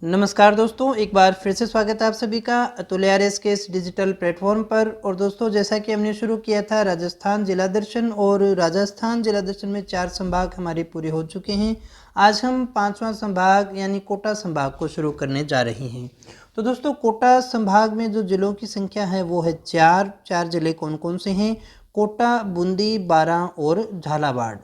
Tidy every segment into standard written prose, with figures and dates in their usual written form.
नमस्कार दोस्तों, एक बार फिर से स्वागत है आप सभी का अतुल आरएस के इस डिजिटल प्लेटफॉर्म पर। और दोस्तों, जैसा कि हमने शुरू किया था राजस्थान जिला दर्शन, और राजस्थान जिला दर्शन में 4 संभाग हमारे पूरे हो चुके हैं। आज हम 5वां संभाग यानी कोटा संभाग को शुरू करने जा रहे हैं। तो दोस्तों, कोटा संभाग में जो जिलों की संख्या है वो है 4 जिले कौन कौन से हैं? कोटा, बूंदी, बारां और झालावाड़।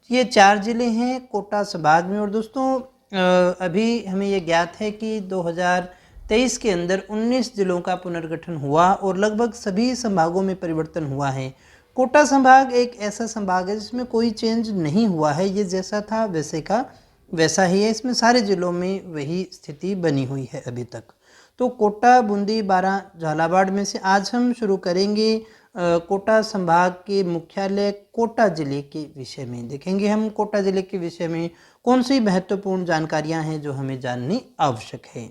ये 4 जिले हैं कोटा संभाग में। और दोस्तों, अभी हमें ये ज्ञात है कि 2023 के अंदर 19 जिलों का पुनर्गठन हुआ और लगभग सभी संभागों में परिवर्तन हुआ है। कोटा संभाग एक ऐसा संभाग है जिसमें कोई चेंज नहीं हुआ है, ये जैसा था वैसे का वैसा ही है। इसमें सारे जिलों में वही स्थिति बनी हुई है अभी तक। तो कोटा, बूंदी, बारां, झालावाड़ में से आज हम शुरू करेंगे कोटा संभाग के मुख्यालय कोटा जिले के विषय में। देखेंगे हम कोटा जिले के विषय में कौन सी महत्वपूर्ण जानकारियां हैं जो हमें जाननी आवश्यक है।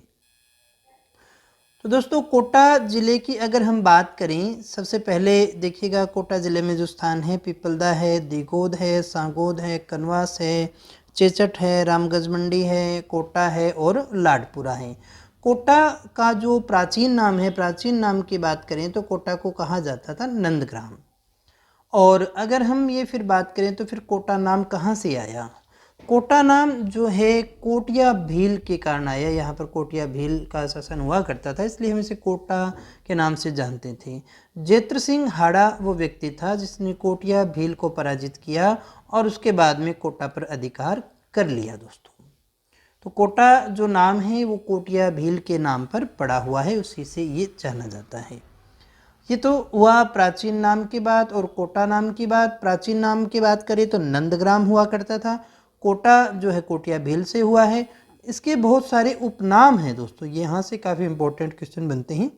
तो दोस्तों, कोटा जिले की अगर हम बात करें, सबसे पहले देखिएगा कोटा जिले में जो स्थान है पिपलदा है, दिगोद है, सांगोद है, कनवास है, चेचट है, रामगंज मंडी है, कोटा है और लाडपुरा है। कोटा का जो प्राचीन नाम है, प्राचीन नाम की बात करें तो कोटा को कहा जाता था नंदग्राम। और अगर हम ये फिर बात करें तो फिर कोटा नाम कहाँ से आया? कोटा नाम जो है कोटिया भील के कारण आया। यहाँ पर कोटिया भील का शासन हुआ करता था, इसलिए हम इसे कोटा के नाम से जानते थे। जेत्र सिंह हाड़ा वो व्यक्ति था जिसने कोटिया भील को पराजित किया और उसके बाद में कोटा पर अधिकार कर लिया। दोस्तों, तो कोटा जो नाम है वो कोटिया भील के नाम पर पड़ा हुआ है, उसी से ये जाना जाता है। ये तो हुआ प्राचीन नाम की बात और कोटा नाम की बात। प्राचीन नाम की बात करें तो नंदग्राम हुआ करता था। कोटा जो है कोटिया भील से हुआ है। इसके बहुत सारे उपनाम हैं दोस्तों, ये यहाँ से काफ़ी इंपॉर्टेंट क्वेश्चन बनते हैं।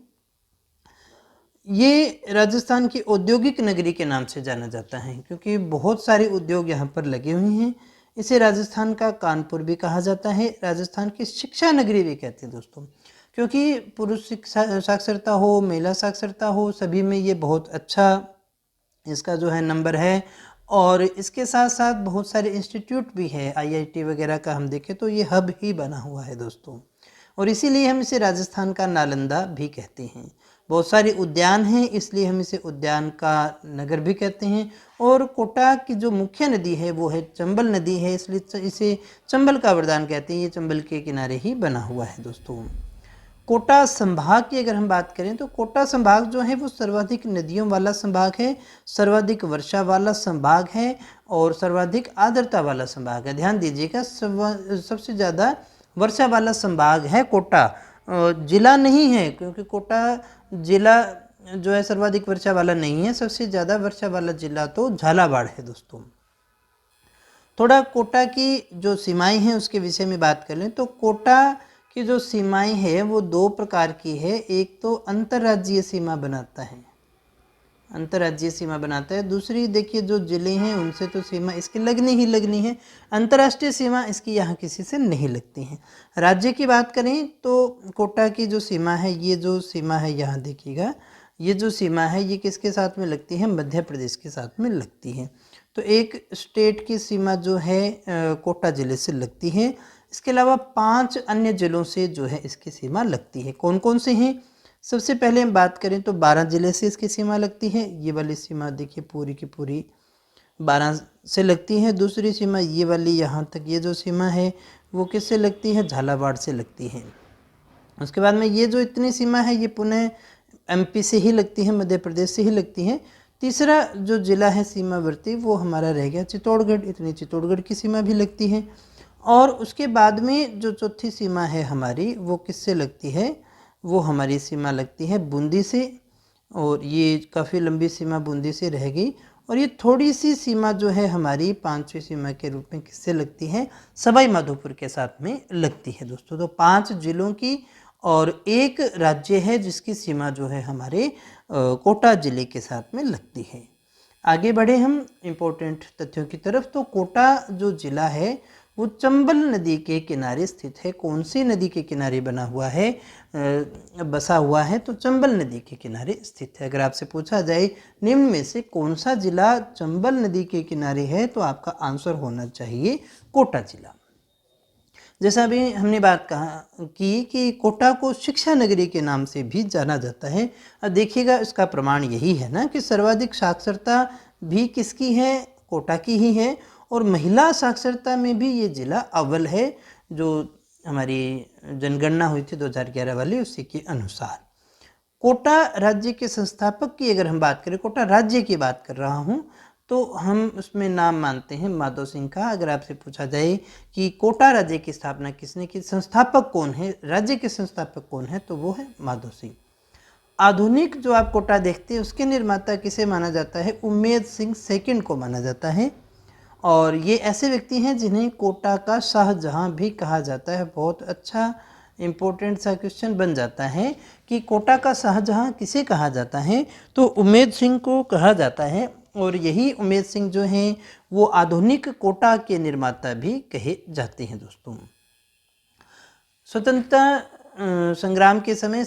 ये राजस्थान की औद्योगिक नगरी के नाम से जाना जाता है क्योंकि बहुत सारे उद्योग यहाँ पर लगे हुए हैं। इसे राजस्थान का कानपुर भी कहा जाता है, राजस्थान की शिक्षा नगरी भी कहते हैं दोस्तों, क्योंकि पुरुष साक्षरता हो, महिला साक्षरता हो, सभी में ये बहुत अच्छा इसका जो है नंबर है। और इसके साथ साथ बहुत सारे इंस्टीट्यूट भी है, आईआईटी वगैरह का हम देखें तो ये हब ही बना हुआ है दोस्तों। और इसीलिए हम इसे राजस्थान का नालंदा भी कहते हैं। बहुत सारे उद्यान हैं, इसलिए हम इसे उद्यान का नगर भी कहते हैं। और कोटा की जो मुख्य नदी है वो है चंबल नदी है, इसलिए इसे चंबल का वरदान कहते हैं। ये चंबल के किनारे ही बना हुआ है दोस्तों। कोटा संभाग की अगर हम बात करें तो कोटा संभाग जो है वो सर्वाधिक नदियों वाला संभाग है, सर्वाधिक वर्षा वाला संभाग है और सर्वाधिक आर्द्रता वाला संभाग है। ध्यान दीजिएगा, सबसे ज़्यादा वर्षा वाला संभाग है कोटा, जिला नहीं है, क्योंकि कोटा जिला जो है सर्वाधिक वर्षा वाला नहीं है। सबसे ज़्यादा वर्षा वाला जिला तो झालावाड़ है दोस्तों। थोड़ा कोटा की जो सीमाएं हैं उसके विषय में बात कर लें तो कोटा की जो सीमाएं हैं वो 2 प्रकार की है। एक तो अंतर्राज्यीय सीमा बनाता है, अंतर्राज्यीय सीमा बनाता है। दूसरी देखिए, जो जिले हैं उनसे तो सीमा इसकी लगनी ही लगनी है, अंतर्राष्ट्रीय सीमा इसकी यहाँ किसी से नहीं लगती है। राज्य की बात करें तो कोटा की जो सीमा है, ये जो सीमा है यहाँ देखिएगा, ये जो सीमा है ये किसके साथ में लगती है? मध्य प्रदेश के साथ में लगती है। तो एक स्टेट की सीमा जो है कोटा जिले से लगती है। इसके अलावा 5 अन्य जिलों से जो है इसकी सीमा लगती है। कौन कौन से हैं? सबसे पहले हम बात करें तो 12 जिले से इसकी सीमा लगती है। ये वाली सीमा देखिए पूरी की पूरी 12 से लगती है। दूसरी सीमा ये वाली यहाँ तक, ये जो सीमा है वो किससे लगती है? झालावाड़ से लगती है। उसके बाद में ये जो इतनी सीमा है ये पुनः एमपी से ही लगती है, मध्य प्रदेश से ही लगती है। तीसरा जो जिला है सीमावर्ती वो हमारा रह गया चित्तौड़गढ़, इतनी चित्तौड़गढ़ की सीमा भी लगती है। और उसके बाद में जो चौथी सीमा है हमारी वो किससे लगती है? वो हमारी सीमा लगती है बूंदी से, और ये काफ़ी लंबी सीमा बूंदी से रह गई। और ये थोड़ी सी सीमा जो है हमारी 5वीं सीमा के रूप में किससे लगती है? सवाई माधोपुर के साथ में लगती है दोस्तों। तो 5 जिलों की और एक राज्य है जिसकी सीमा जो है हमारे कोटा जिले के साथ में लगती है। आगे बढ़े हम इम्पोर्टेंट तथ्यों की तरफ। तो कोटा जो जिला है वो चंबल नदी के किनारे स्थित है। कौन सी नदी के किनारे बना हुआ है, बसा हुआ है? तो चंबल नदी के किनारे स्थित है। अगर आपसे पूछा जाए निम्न में से कौन सा जिला चंबल नदी के किनारे है, तो आपका आंसर होना चाहिए कोटा जिला। जैसा अभी हमने बात कहा कि कोटा को शिक्षा नगरी के नाम से भी जाना जाता है। अब देखिएगा इसका प्रमाण यही है ना कि सर्वाधिक साक्षरता भी किसकी है, कोटा की ही है, और महिला साक्षरता में भी ये जिला अव्वल है, जो हमारी जनगणना हुई थी 2011 वाली उसी के अनुसार। कोटा राज्य के संस्थापक की अगर हम बात करें, कोटा राज्य की बात कर रहा हूँ, तो हम उसमें नाम मानते हैं माधो सिंह का। अगर आपसे पूछा जाए कि कोटा राज्य की स्थापना किसने की, संस्थापक कौन है, राज्य के संस्थापक कौन है, तो वो है माधो सिंह। आधुनिक जो आप कोटा देखते हैं उसके निर्माता किसे माना जाता है, उम्मेद सिंह सेकंड को माना जाता है। और ये ऐसे व्यक्ति हैं जिन्हें कोटा का शाहजहां भी कहा जाता है। बहुत अच्छा इम्पोर्टेंट सा क्वेश्चन बन जाता है कि कोटा का शाहजहां किसे कहा जाता है, तो उम्मेद सिंह को कहा जाता है। और यही उम्मेद सिंह जो हैं वो आधुनिक कोटा के निर्माता भी कहे जाते हैं दोस्तों। स्वतंत्रता संग्राम के समय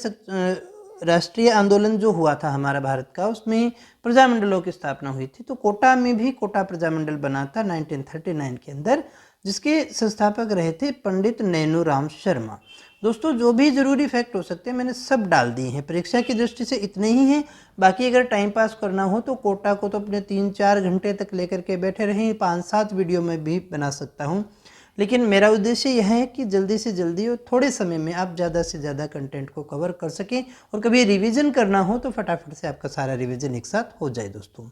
राष्ट्रीय आंदोलन जो हुआ था हमारा भारत का, उसमें प्रजामंडलों की स्थापना हुई थी। तो कोटा में भी कोटा प्रजामंडल बना था 1939 के अंदर, जिसके संस्थापक रहे थे पंडित नैनूराम शर्मा। दोस्तों जो भी ज़रूरी फैक्ट हो सकते हैं मैंने सब डाल दिए हैं, परीक्षा की दृष्टि से इतने ही हैं। बाकी अगर टाइम पास करना हो तो कोटा को तो अपने 3-4 घंटे तक लेकर के बैठे रहें, 5-7 वीडियो में भी बना सकता हूँ। लेकिन मेरा उद्देश्य यह है कि जल्दी से जल्दी और थोड़े समय में आप ज़्यादा से ज़्यादा कंटेंट को कवर कर सकें, और कभी रिवीजन करना हो तो फटाफट से आपका सारा रिवीजन एक साथ हो जाए दोस्तों।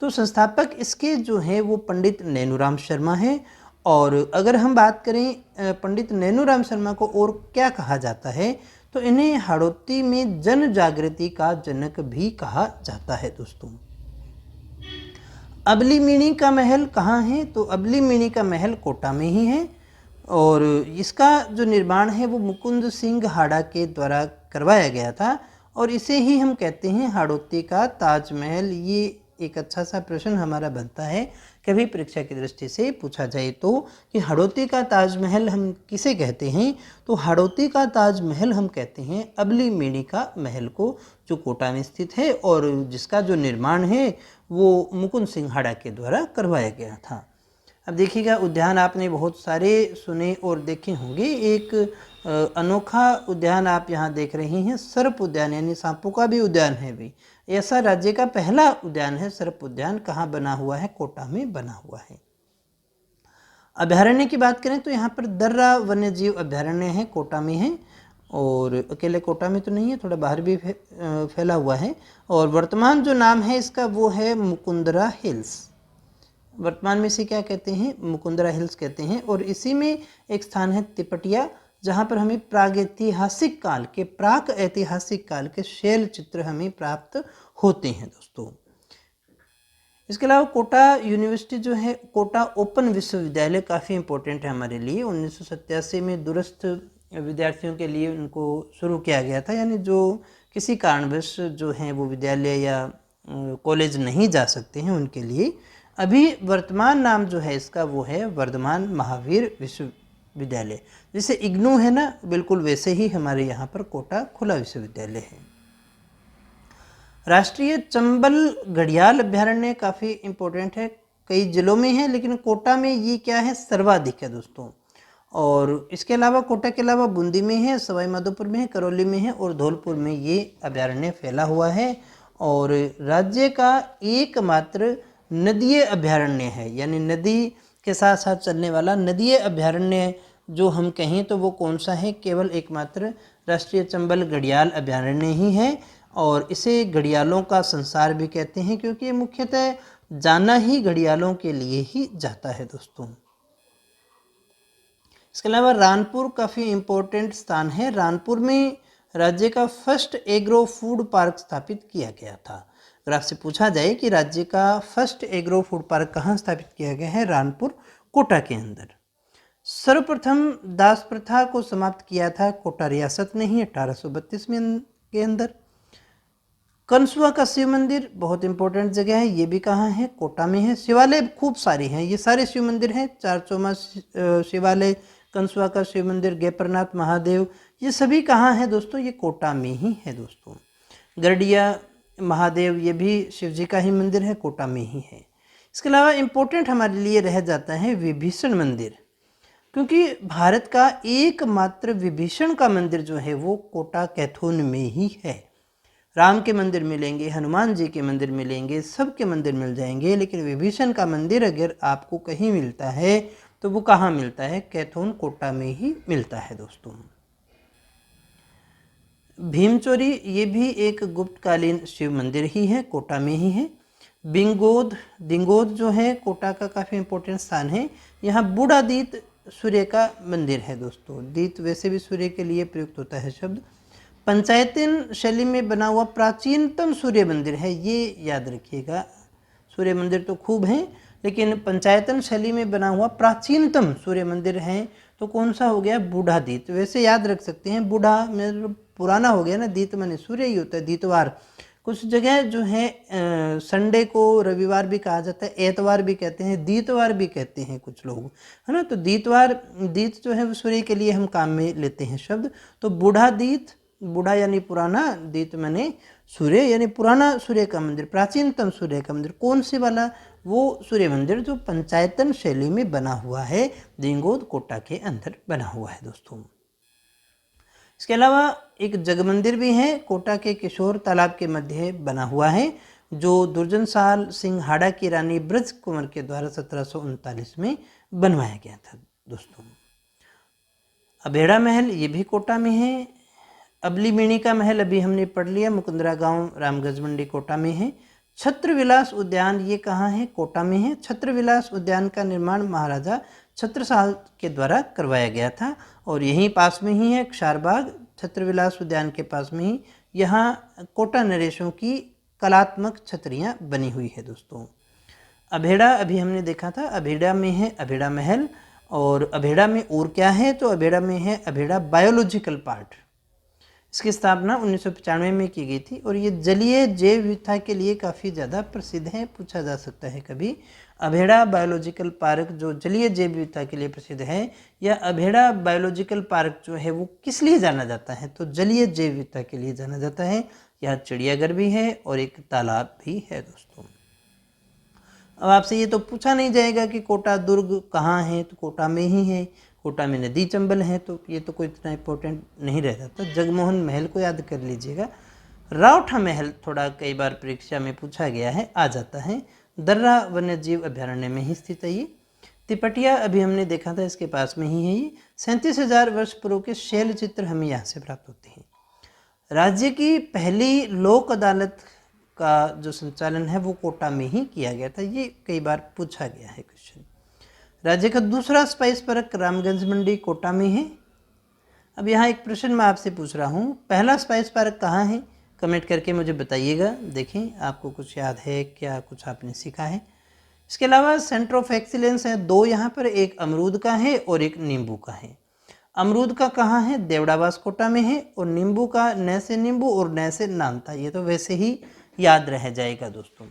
तो संस्थापक इसके जो हैं वो पंडित नैनूराम शर्मा हैं। और अगर हम बात करें पंडित नैनूराम शर्मा को और क्या कहा जाता है, तो इन्हें हाड़ौती में जन जागृति का जनक भी कहा जाता है दोस्तों। अबली मिणी का महल कहाँ है, तो अबली मिणी का महल कोटा में ही है, और इसका जो निर्माण है वो मुकुंद सिंह हाड़ा के द्वारा करवाया गया था, और इसे ही हम कहते हैं हाड़ौती का ताजमहल। ये एक अच्छा सा प्रश्न हमारा बनता है कभी परीक्षा की दृष्टि से पूछा जाए तो, कि हाड़ौती का ताजमहल हम किसे कहते हैं, तो हाड़ौती का ताजमहल हम कहते हैं अबली मिणी का महल को, जो कोटा में स्थित है और जिसका जो निर्माण है वो मुकुंद सिंह हाड़ा के द्वारा करवाया गया था। अब देखिएगा उद्यान आपने बहुत सारे सुने और देखे होंगे। एक अनोखा उद्यान आप यहाँ देख रहे हैं, सर्प उद्यान, यानी सांपों का भी उद्यान है भी। ऐसा राज्य का पहला उद्यान है सर्प उद्यान। कहाँ बना हुआ है, कोटा में बना हुआ है। अभयारण्य की बात करें तो यहाँ पर दर्रा वन्य जीव अभयारण्य है, कोटा में है, और अकेले कोटा में तो नहीं है, थोड़ा बाहर भी फैला हुआ है। और वर्तमान जो नाम है इसका वो है मुकुंदरा हिल्स। वर्तमान में इसे क्या कहते हैं, मुकुंदरा हिल्स कहते हैं। और इसी में एक स्थान है तिपटिया, जहाँ पर हमें प्राक ऐतिहासिक काल के शैल चित्र हमें प्राप्त होते हैं दोस्तों। इसके अलावा कोटा यूनिवर्सिटी जो है, कोटा ओपन विश्वविद्यालय काफ़ी इम्पोर्टेंट है हमारे लिए। 1987 में दूरस्थ विद्यार्थियों के लिए उनको शुरू किया गया था, यानी जो किसी कारणवश जो हैं वो विद्यालय या कॉलेज नहीं जा सकते हैं उनके लिए। अभी वर्तमान नाम जो है इसका वो है वर्धमान महावीर विश्वविद्यालय। जैसे इग्नू है ना, बिल्कुल वैसे ही हमारे यहाँ पर कोटा खुला विश्वविद्यालय है। राष्ट्रीय चंबल घड़ियाल अभ्यारण्य काफ़ी इम्पोर्टेंट है, कई जिलों में है, लेकिन कोटा में ये क्या है, सर्वाधिक है दोस्तों। और इसके अलावा कोटा के अलावा बूंदी में है, सवाई माधोपुर में है, करौली में है और धौलपुर में ये अभ्यारण्य फैला हुआ है। और राज्य का एकमात्र नदीय अभ्यारण्य है, यानी नदी के साथ साथ चलने वाला नदीय अभ्यारण्य जो हम कहें तो वो कौन सा है, केवल एकमात्र राष्ट्रीय चंबल घड़ियाल अभ्यारण्य ही है। और इसे घड़ियालों का संसार भी कहते हैं, क्योंकि ये मुख्यतः जाना ही घड़ियालों के लिए ही जाता है दोस्तों। इसके अलावा रानपुर काफ़ी इम्पोर्टेंट स्थान है। रानपुर में राज्य का फर्स्ट एग्रो फूड पार्क स्थापित किया गया था। अगर आपसे पूछा जाए कि राज्य का फर्स्ट एग्रो फूड पार्क कहाँ स्थापित किया गया है, रानपुर, कोटा के अंदर। सर्वप्रथम दास प्रथा को समाप्त किया था कोटा रियासत ने ही 1832 में के अंदर। कंसुआ का शिव मंदिर बहुत इंपॉर्टेंट जगह है, ये भी कहाँ है, कोटा में है। शिवालय खूब सारे हैं, ये सारे शिव मंदिर हैं, चारचोमा शिवालय, कंसुआ का शिव मंदिर, गेपरनाथ महादेव, ये सभी कहाँ हैं दोस्तों, ये कोटा में ही है दोस्तों। गरडिया महादेव ये भी शिव जी का ही मंदिर है, कोटा में ही है। इसके अलावा इम्पोर्टेंट हमारे लिए रह जाता है विभीषण मंदिर। क्योंकि भारत का एकमात्र विभीषण का मंदिर जो है वो कोटा कैथून में ही है। राम के मंदिर मिलेंगे, हनुमान जी के मंदिर मिलेंगे, सबके मंदिर मिल जाएंगे, लेकिन विभीषण का मंदिर अगर आपको कहीं मिलता है तो वो कहाँ मिलता है? कैथून कोटा में ही मिलता है दोस्तों। भीमचोरी ये भी एक गुप्तकालीन शिव मंदिर ही है, कोटा में ही है। दिंगोद जो है कोटा का काफ़ी इंपॉर्टेंट स्थान है। यहाँ बूढ़ादीत सूर्य का मंदिर है दोस्तों। दीत वैसे भी सूर्य के लिए प्रयुक्त होता है शब्द। पंचायतन शैली में बना हुआ प्राचीनतम सूर्य मंदिर है, ये याद रखिएगा। सूर्य मंदिर तो खूब हैं, लेकिन पंचायतन शैली में बना हुआ प्राचीनतम सूर्य मंदिर है तो कौन सा हो गया? बूढ़ादीत। वैसे याद रख सकते हैं, बूढ़ा मतलब पुराना हो गया ना, दीत माने सूर्य ही होता है, दीतवार। कुछ जगह जो है संडे को रविवार भी कहा जाता है, एतवार भी कहते हैं, दीतवार भी कहते हैं कुछ लोग, है ना। तो दीत जो है वो सूर्य के लिए हम काम में लेते हैं शब्द। तो बूढ़ादीत, बूढ़ा यानी पुराना, दीत माने सूर्य यानी पुराना सूर्य का मंदिर, प्राचीनतम सूर्य का मंदिर। कौन से वाला? वो सूर्य मंदिर जो पंचायतन शैली में बना हुआ है, दिंगोद कोटा के अंदर बना हुआ है दोस्तों। इसके अलावा एक जग मंदिर भी है, कोटा के किशोर तालाब के मध्य बना हुआ है, जो दुर्जन साल सिंह हाड़ा की रानी ब्रज कुंवर के द्वारा 1739 में बनवाया गया था दोस्तों। अभेड़ा महल ये भी कोटा में है। अबली मिणी का महल अभी हमने पढ़ लिया, मुकुंदरा गांव रामगंज मंडी कोटा में है। छत्रविलास उद्यान ये कहाँ है? कोटा में है। छत्रविलास उद्यान का निर्माण महाराजा छत्रसाल के द्वारा करवाया गया था और यहीं पास में ही है क्षारबाग, छत्रविलास उद्यान के पास में ही यहाँ कोटा नरेशों की कलात्मक छतरियाँ बनी हुई है दोस्तों। अभेड़ा अभी हमने देखा था, अभेड़ा में है अभेड़ा महल। और अभेड़ा में और क्या है? तो अभेड़ा में है अभेड़ा बायोलॉजिकल पार्क। इसकी स्थापना 1995 में की गई थी और ये जलीय जैव विविधता के लिए काफ़ी ज़्यादा प्रसिद्ध है। पूछा जा सकता है कभी, अभेड़ा बायोलॉजिकल पार्क जो जलीय जैव विविधता के लिए प्रसिद्ध है, या अभेड़ा बायोलॉजिकल पार्क जो है वो किस लिए जाना जाता है? तो जलीय जैव विविधता के लिए जाना जाता है। यहाँ चिड़ियाघर भी है और एक तालाब भी है दोस्तों। अब आपसे ये तो पूछा नहीं जाएगा कि कोटा दुर्ग कहाँ है, तो कोटा में ही है। कोटा में नदी चंबल है, तो ये तो कोई इतना इम्पोर्टेंट नहीं रह जाता। जगमोहन महल को याद कर लीजिएगा। रावठा महल थोड़ा कई बार परीक्षा में पूछा गया है, आ जाता है। दर्रा वन्य जीव अभ्यारण्य में ही स्थित है ये। तिपटिया अभी हमने देखा था, इसके पास में ही है ये। 37,000 वर्ष पूर्व के शैल चित्र हमें यहाँ से प्राप्त होते हैं। राज्य की पहली लोक अदालत का जो संचालन है वो कोटा में ही किया गया था, ये कई बार पूछा गया है क्वेश्चन। राज्य का दूसरा स्पाइस पार्क रामगंज मंडी कोटा में है। अब यहाँ एक प्रश्न मैं आपसे पूछ रहा हूँ, पहला स्पाइस पार्क कहाँ है? कमेंट करके मुझे बताइएगा। देखें आपको कुछ याद है क्या, कुछ आपने सीखा है। इसके अलावा सेंटर ऑफ एक्सीलेंस है दो यहाँ पर, एक अमरूद का है और एक नींबू का है। अमरूद का कहाँ है? देवड़ावास कोटा में है। और नींबू का न से नींबू और न से नानता, ये तो वैसे ही याद रह जाएगा दोस्तों।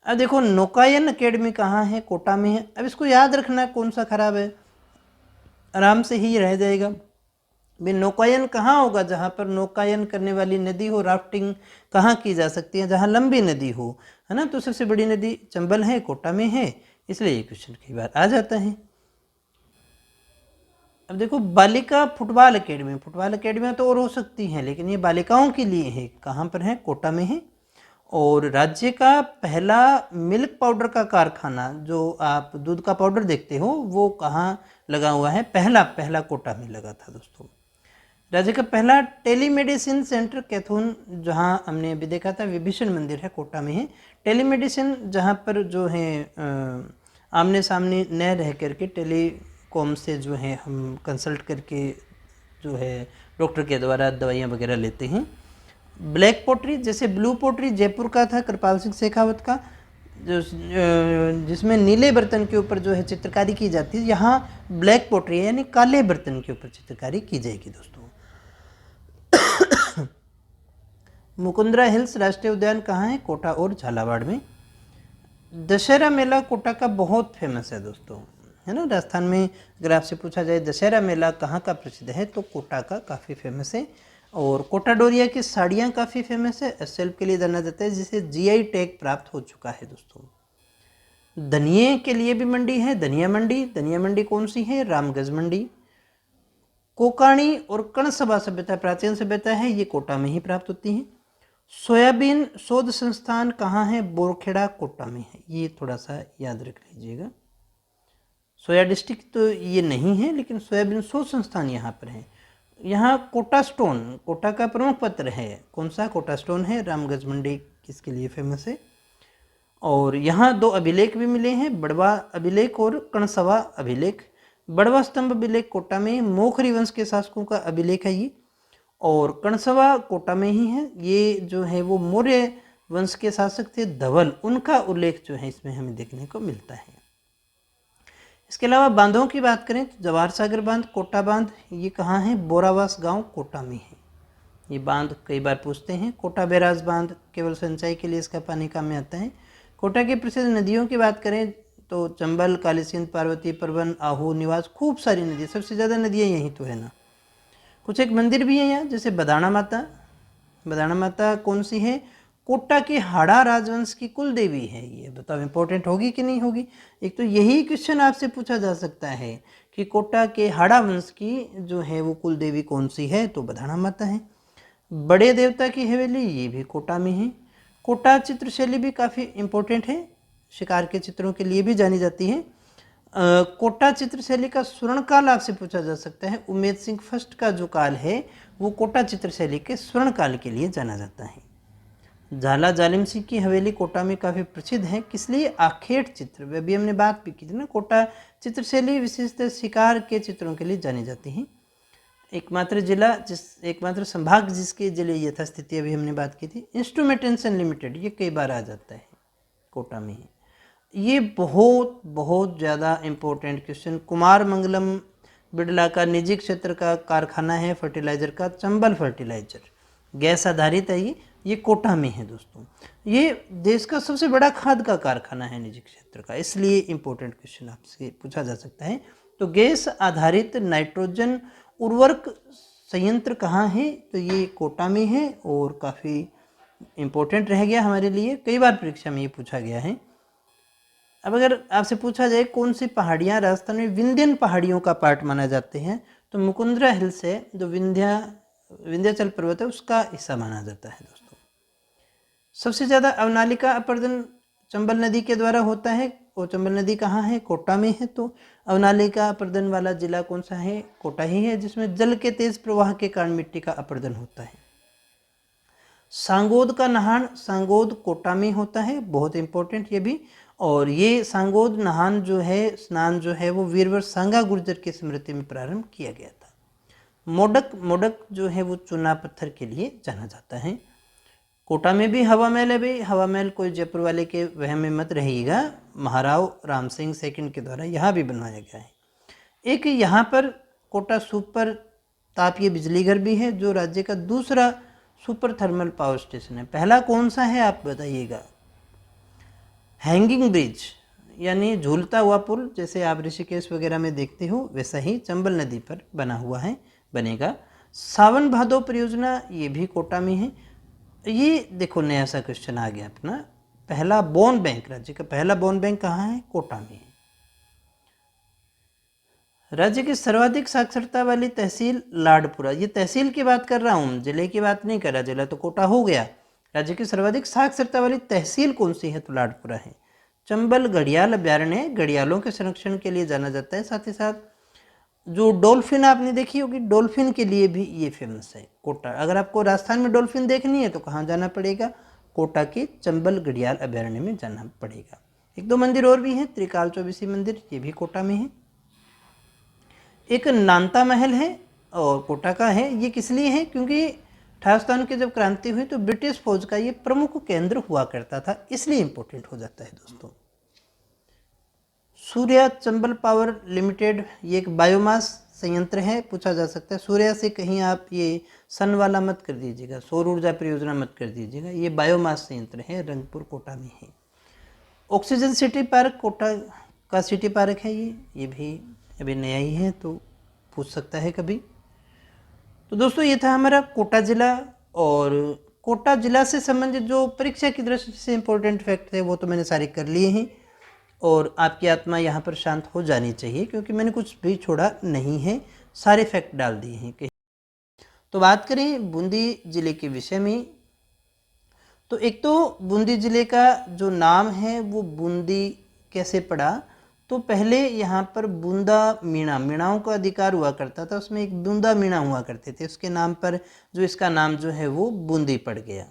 अब देखो नौकायन अकेडमी कहाँ है? कोटा में है। अब इसको याद रखना कौन सा खराब है, आराम से ही रह जाएगा। भाई नौकायन कहाँ होगा? जहाँ पर नौकायन करने वाली नदी हो। राफ्टिंग कहाँ की जा सकती है? जहाँ लंबी नदी हो, है ना। तो सबसे बड़ी नदी चंबल है, कोटा में है, इसलिए ये क्वेश्चन कई बार आ जाता है। अब देखो बालिका फुटबॉल अकेडमी तो और हो सकती हैं, लेकिन ये बालिकाओं के लिए है। कहाँ पर है? कोटा में है। और राज्य का पहला मिल्क पाउडर का कारखाना, जो आप दूध का पाउडर देखते हो, वो कहाँ लगा हुआ है? पहला कोटा में लगा था दोस्तों। राज्य का पहला टेलीमेडिसिन सेंटर कैथून, जहाँ हमने अभी देखा था विभीषण मंदिर है, कोटा में है। टेलीमेडिसिन जहाँ पर जो है आमने सामने न रह करके टेलीकॉम से जो है हम कंसल्ट करके जो है डॉक्टर के द्वारा दवाइयाँ वगैरह लेते हैं। ब्लैक पोट्री, जैसे ब्लू पोट्री जयपुर का था कृपाल सिंह शेखावत का, जो जिसमें नीले बर्तन के ऊपर जो है चित्रकारी की जाती है, यहाँ ब्लैक पोट्री यानी काले बर्तन के ऊपर चित्रकारी की जाएगी दोस्तों। मुकुंदरा हिल्स राष्ट्रीय उद्यान कहाँ है? कोटा और झालावाड़ में। दशहरा मेला कोटा का बहुत फेमस है दोस्तों, है ना। राजस्थान में अगर आपसे पूछा जाए दशहरा मेला कहाँ का प्रसिद्ध है, तो कोटा का काफ़ी फेमस है। और कोटा डोरिया की साड़ियाँ काफ़ी फेमस है, एसएल के लिए जाना जाता है, जिसे जीआई टैग प्राप्त हो चुका है दोस्तों। धनिये के लिए भी मंडी है, धनिया मंडी। धनिया मंडी कौन सी है? रामगंज मंडी। कोकाणी और कणसभा सभ्यता प्राचीन सभ्यता है, ये कोटा में ही प्राप्त होती है। सोयाबीन शोध संस्थान कहाँ है? बोरखेड़ा कोटा में है, ये थोड़ा सा याद रख लीजिएगा। सोया डिस्ट्रिक्ट तो ये नहीं है, लेकिन सोयाबीन शोध संस्थान यहाँ पर है। यहाँ कोटा स्टोन, कोटा का प्रमुख पत्र है, कौन सा? कोटा स्टोन है। रामगंज मंडी किसके लिए फेमस है? और यहाँ 2 अभिलेख भी मिले हैं, बड़वा अभिलेख और कणसवा अभिलेख। बड़वा स्तंभ अभिलेख कोटा में, मोखरी वंश के शासकों का अभिलेख है ये, और कणसवा कोटा में ही है। ये जो है वो मौर्य वंश के शासक थे धवल, उनका उल्लेख जो है इसमें हमें देखने को मिलता है। इसके अलावा बांधों की बात करें तो जवाहर सागर बांध, कोटा बांध, ये कहाँ है? बोरावास गांव कोटा में है। ये बांध कई बार पूछते हैं। कोटा बैराज बांध केवल सिंचाई के लिए इसका पानी काम में आता है। कोटा की प्रसिद्ध नदियों की बात करें तो चंबल, काली सिंध, पार्वती, परवन, आहू, निवास, खूब सारी नदियाँ, सबसे ज़्यादा नदियाँ यहीं तो है ना। कुछ एक मंदिर भी है यहाँ, जैसे बदाना माता। बदाना माता कौन सी है? कोटा के हाड़ा राजवंश की कुल देवी है। ये बताओ इंपॉर्टेंट होगी कि नहीं होगी? एक तो यही क्वेश्चन आपसे पूछा जा सकता है कि कोटा के हाड़ा वंश की जो है वो कुल देवी कौन सी है? तो बदाना माता है। बड़े देवता की हवेली, ये भी कोटा में है। कोटा चित्रशैली भी काफ़ी इम्पोर्टेंट है, शिकार के चित्रों के लिए भी जानी जाती है। कोटा चित्रशैली का स्वर्णकाल आपसे पूछा जा सकता है। उमेद सिंह फर्स्ट का जो काल है वो कोटा चित्रशैली के स्वर्णकाल के लिए जाना जाता है। झाला जालिम सिंह की हवेली कोटा में काफ़ी प्रसिद्ध है, किस लिए? आखेट चित्र, वे भी हमने बात भी की थी ना। कोटा चित्रशैली विशेषतः शिकार के चित्रों के लिए जानी जाती है। एकमात्र संभाग जिसके जिले यथास्थिति अभी हमने बात की थी। इंस्ट्रूमेंटेशन लिमिटेड, ये कई बार आ जाता है, कोटा में है। ये बहुत बहुत ज़्यादा इम्पोर्टेंट क्वेश्चन। कुमार मंगलम बिड़ला का निजी क्षेत्र का कारखाना है फर्टिलाइज़र का, चंबल फर्टिलाइज़र, गैस आधारित है ये कोटा में है दोस्तों। ये देश का सबसे बड़ा खाद का कारखाना है निजी क्षेत्र का, इसलिए इम्पोर्टेंट क्वेश्चन आपसे पूछा जा सकता है। तो गैस आधारित नाइट्रोजन उर्वरक संयंत्र कहाँ है? तो ये कोटा में है, और काफ़ी इम्पोर्टेंट रह गया हमारे लिए, कई बार परीक्षा में ये पूछा गया है। अब अगर आपसे पूछा जाए कौन सी पहाड़ियाँ राजस्थान में विंध्यन पहाड़ियों का पार्ट माना जाते हैं, तो मुकुंदरा हिल्स है, जो विंध्याचल पर्वत है उसका हिस्सा माना जाता है दोस्तों। सबसे ज़्यादा अवनालिका अपर्दन चंबल नदी के द्वारा होता है, और चंबल नदी कहाँ है? कोटा में है। तो अवनालिका अपर्दन वाला जिला कौन सा है? कोटा ही है, जिसमें जल के तेज प्रवाह के कारण मिट्टी का अपर्दन होता है। सांगोद का नहान, सांगोद कोटा में होता है, बहुत इंपॉर्टेंट ये भी। और ये सांगोद नहान जो है, स्नान जो है, वो वीरवर सांगा गुर्जर की स्मृति में प्रारंभ किया गया था। मोडक जो है वो चूना पत्थर के लिए जाना जाता है। कोटा में भी हवा महल है भाई, हवा महल कोई जयपुर वाले के वहम में मत रहिएगा, महाराव राम सिंह सेकंड के द्वारा यहाँ भी बनवाया गया है। एक यहाँ पर कोटा सुपर तापीय बिजली घर भी है, जो राज्य का दूसरा सुपर थर्मल पावर स्टेशन है। पहला कौन सा है आप बताइएगा? हैंगिंग ब्रिज, यानी झूलता हुआ पुल, जैसे आप ऋषिकेश वगैरह में देखते हो, वैसा ही चंबल नदी पर बना हुआ है, बनेगा। सावन भादो परियोजना, ये भी कोटा में है। ये देखो नया सा क्वेश्चन आ गया अपना, पहला बोन बैंक, राज्य का पहला बोन बैंक कहाँ है? कोटा में है। राज्य की सर्वाधिक साक्षरता वाली तहसील लाडपुरा, ये तहसील की बात कर रहा हूँ, जिले की बात नहीं कर रहा, जिला तो कोटा हो गया। राज्य की सर्वाधिक साक्षरता वाली तहसील कौन सी है? तो लाडपुरा है। चंबल घड़ियाल अभ्यारण्य घड़ियालों के संरक्षण के लिए जाना जाता है। साथ ही साथ जो डॉल्फिन आपने देखी होगी, डॉल्फिन के लिए भी ये फेमस है कोटा। अगर आपको राजस्थान में डॉल्फिन देखनी है तो कहाँ जाना पड़ेगा? कोटा के चंबल घड़ियाल अभ्यारण्य में जाना पड़ेगा। एक दो मंदिर और भी हैं, त्रिकाल चौबीसी मंदिर, ये भी कोटा में है। एक नानता महल है और कोटा का है। ये किस लिए है? क्योंकि राजस्थान की जब क्रांति हुई तो ब्रिटिश फौज का ये प्रमुख केंद्र हुआ करता था, इसलिए इंपॉर्टेंट हो जाता है दोस्तों। सूर्या चंबल पावर लिमिटेड, ये एक बायोमास संयंत्र है, पूछा जा सकता है। सूर्या से कहीं आप ये सन वाला मत कर दीजिएगा, सौर ऊर्जा परियोजना मत कर दीजिएगा, ये बायोमास संयंत्र है, रंगपुर कोटा में है। ऑक्सीजन सिटी पार्क कोटा का सिटी पार्क है, ये भी अभी नया ही है, तो पूछ सकता है कभी। तो दोस्तों ये था हमारा कोटा ज़िला, और कोटा ज़िला से संबंधित जो परीक्षा की दृष्टि से इम्पोर्टेंट फैक्ट थे वो तो मैंने सारे कर लिए हैं। और आपकी आत्मा यहाँ पर शांत हो जानी चाहिए, क्योंकि मैंने कुछ भी छोड़ा नहीं है, सारे फैक्ट डाल दिए हैं कहीं। तो बात करें बूंदी जिले के विषय में, तो एक तो बूंदी जिले का जो नाम है वो बूंदी कैसे पड़ा, तो पहले यहाँ पर बूंदा मीणा, मीणाओं का अधिकार हुआ करता था, उसमें एक बूंदा मीणा हुआ करते थे, उसके नाम पर जो इसका नाम जो है वो बूंदी पड़ गया।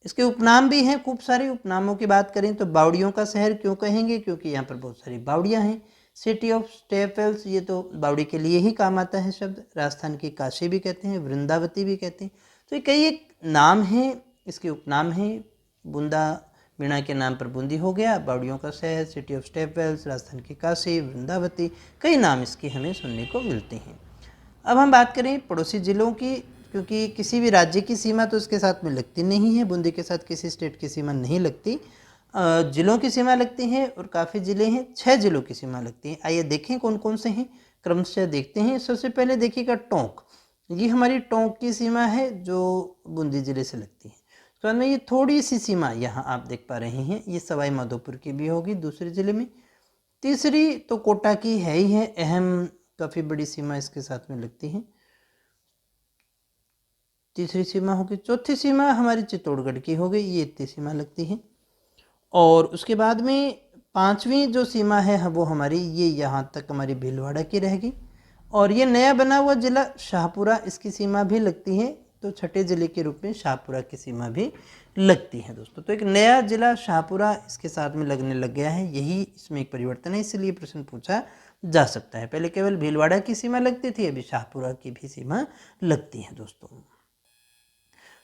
इसके उपनाम भी हैं, खूब सारे उपनामों की बात करें तो बावड़ियों का शहर क्यों कहेंगे, क्योंकि यहाँ पर बहुत सारी बावड़ियाँ हैं। सिटी ऑफ स्टेपल्स, ये तो बावड़ी के लिए ही काम आता है शब्द। राजस्थान की काशी भी कहते हैं, वृंदावती भी कहते हैं। तो ये कई एक नाम हैं, इसके उपनाम हैं। बूंदा मीणा के नाम पर बूंदी हो गया, बावड़ियों का शहर, सिटी ऑफ स्टेपल्स, राजस्थान की काशी, वृंदावती, कई नाम इसके हमें सुनने को मिलते हैं। अब हम बात करें पड़ोसी जिलों की, क्योंकि किसी भी राज्य की सीमा तो उसके साथ में लगती नहीं है, बूंदी के साथ किसी स्टेट की सीमा नहीं लगती, जिलों की सीमा लगती है, और काफ़ी ज़िले हैं, 6 जिलों की सीमा लगती है। आइए देखें कौन कौन से हैं, क्रमशः देखते हैं। सबसे पहले देखिएगा टोंक, ये हमारी टोंक की सीमा है जो बूंदी ज़िले से लगती है। उसके बाद में ये थोड़ी सी सीमा यहाँ आप देख पा रहे हैं, ये सवाई माधोपुर की भी होगी दूसरे ज़िले में। तीसरी तो कोटा की है ही है, अहम काफ़ी बड़ी सीमा इसके साथ में लगती है, तीसरी सीमा होगी। चौथी सीमा हमारी चित्तौड़गढ़ की हो गई, ये इतनी सीमा लगती है। और उसके बाद में पांचवी जो सीमा है वो हमारी ये यहाँ तक हमारी भीलवाड़ा की रहेगी। और ये नया बना हुआ जिला शाहपुरा, इसकी सीमा भी लगती है, तो छठे जिले के रूप में शाहपुरा की सीमा भी लगती है दोस्तों। तो एक नया जिला शाहपुरा इसके साथ में लगने लग गया है, यही इसमें एक परिवर्तन है, इसलिए प्रश्न पूछा जा सकता है। पहले केवल भीलवाड़ा की सीमा लगती थी, अभी शाहपुरा की भी सीमा लगती है दोस्तों।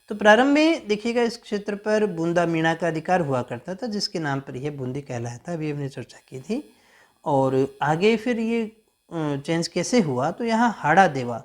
तो प्रारंभ में देखिएगा इस क्षेत्र पर बूंदा मीणा का अधिकार हुआ करता था, जिसके नाम पर यह बूंदी कहलाता, अभी हमने चर्चा की थी। और आगे फिर ये चेंज कैसे हुआ, तो यहाँ हाड़ा देवा,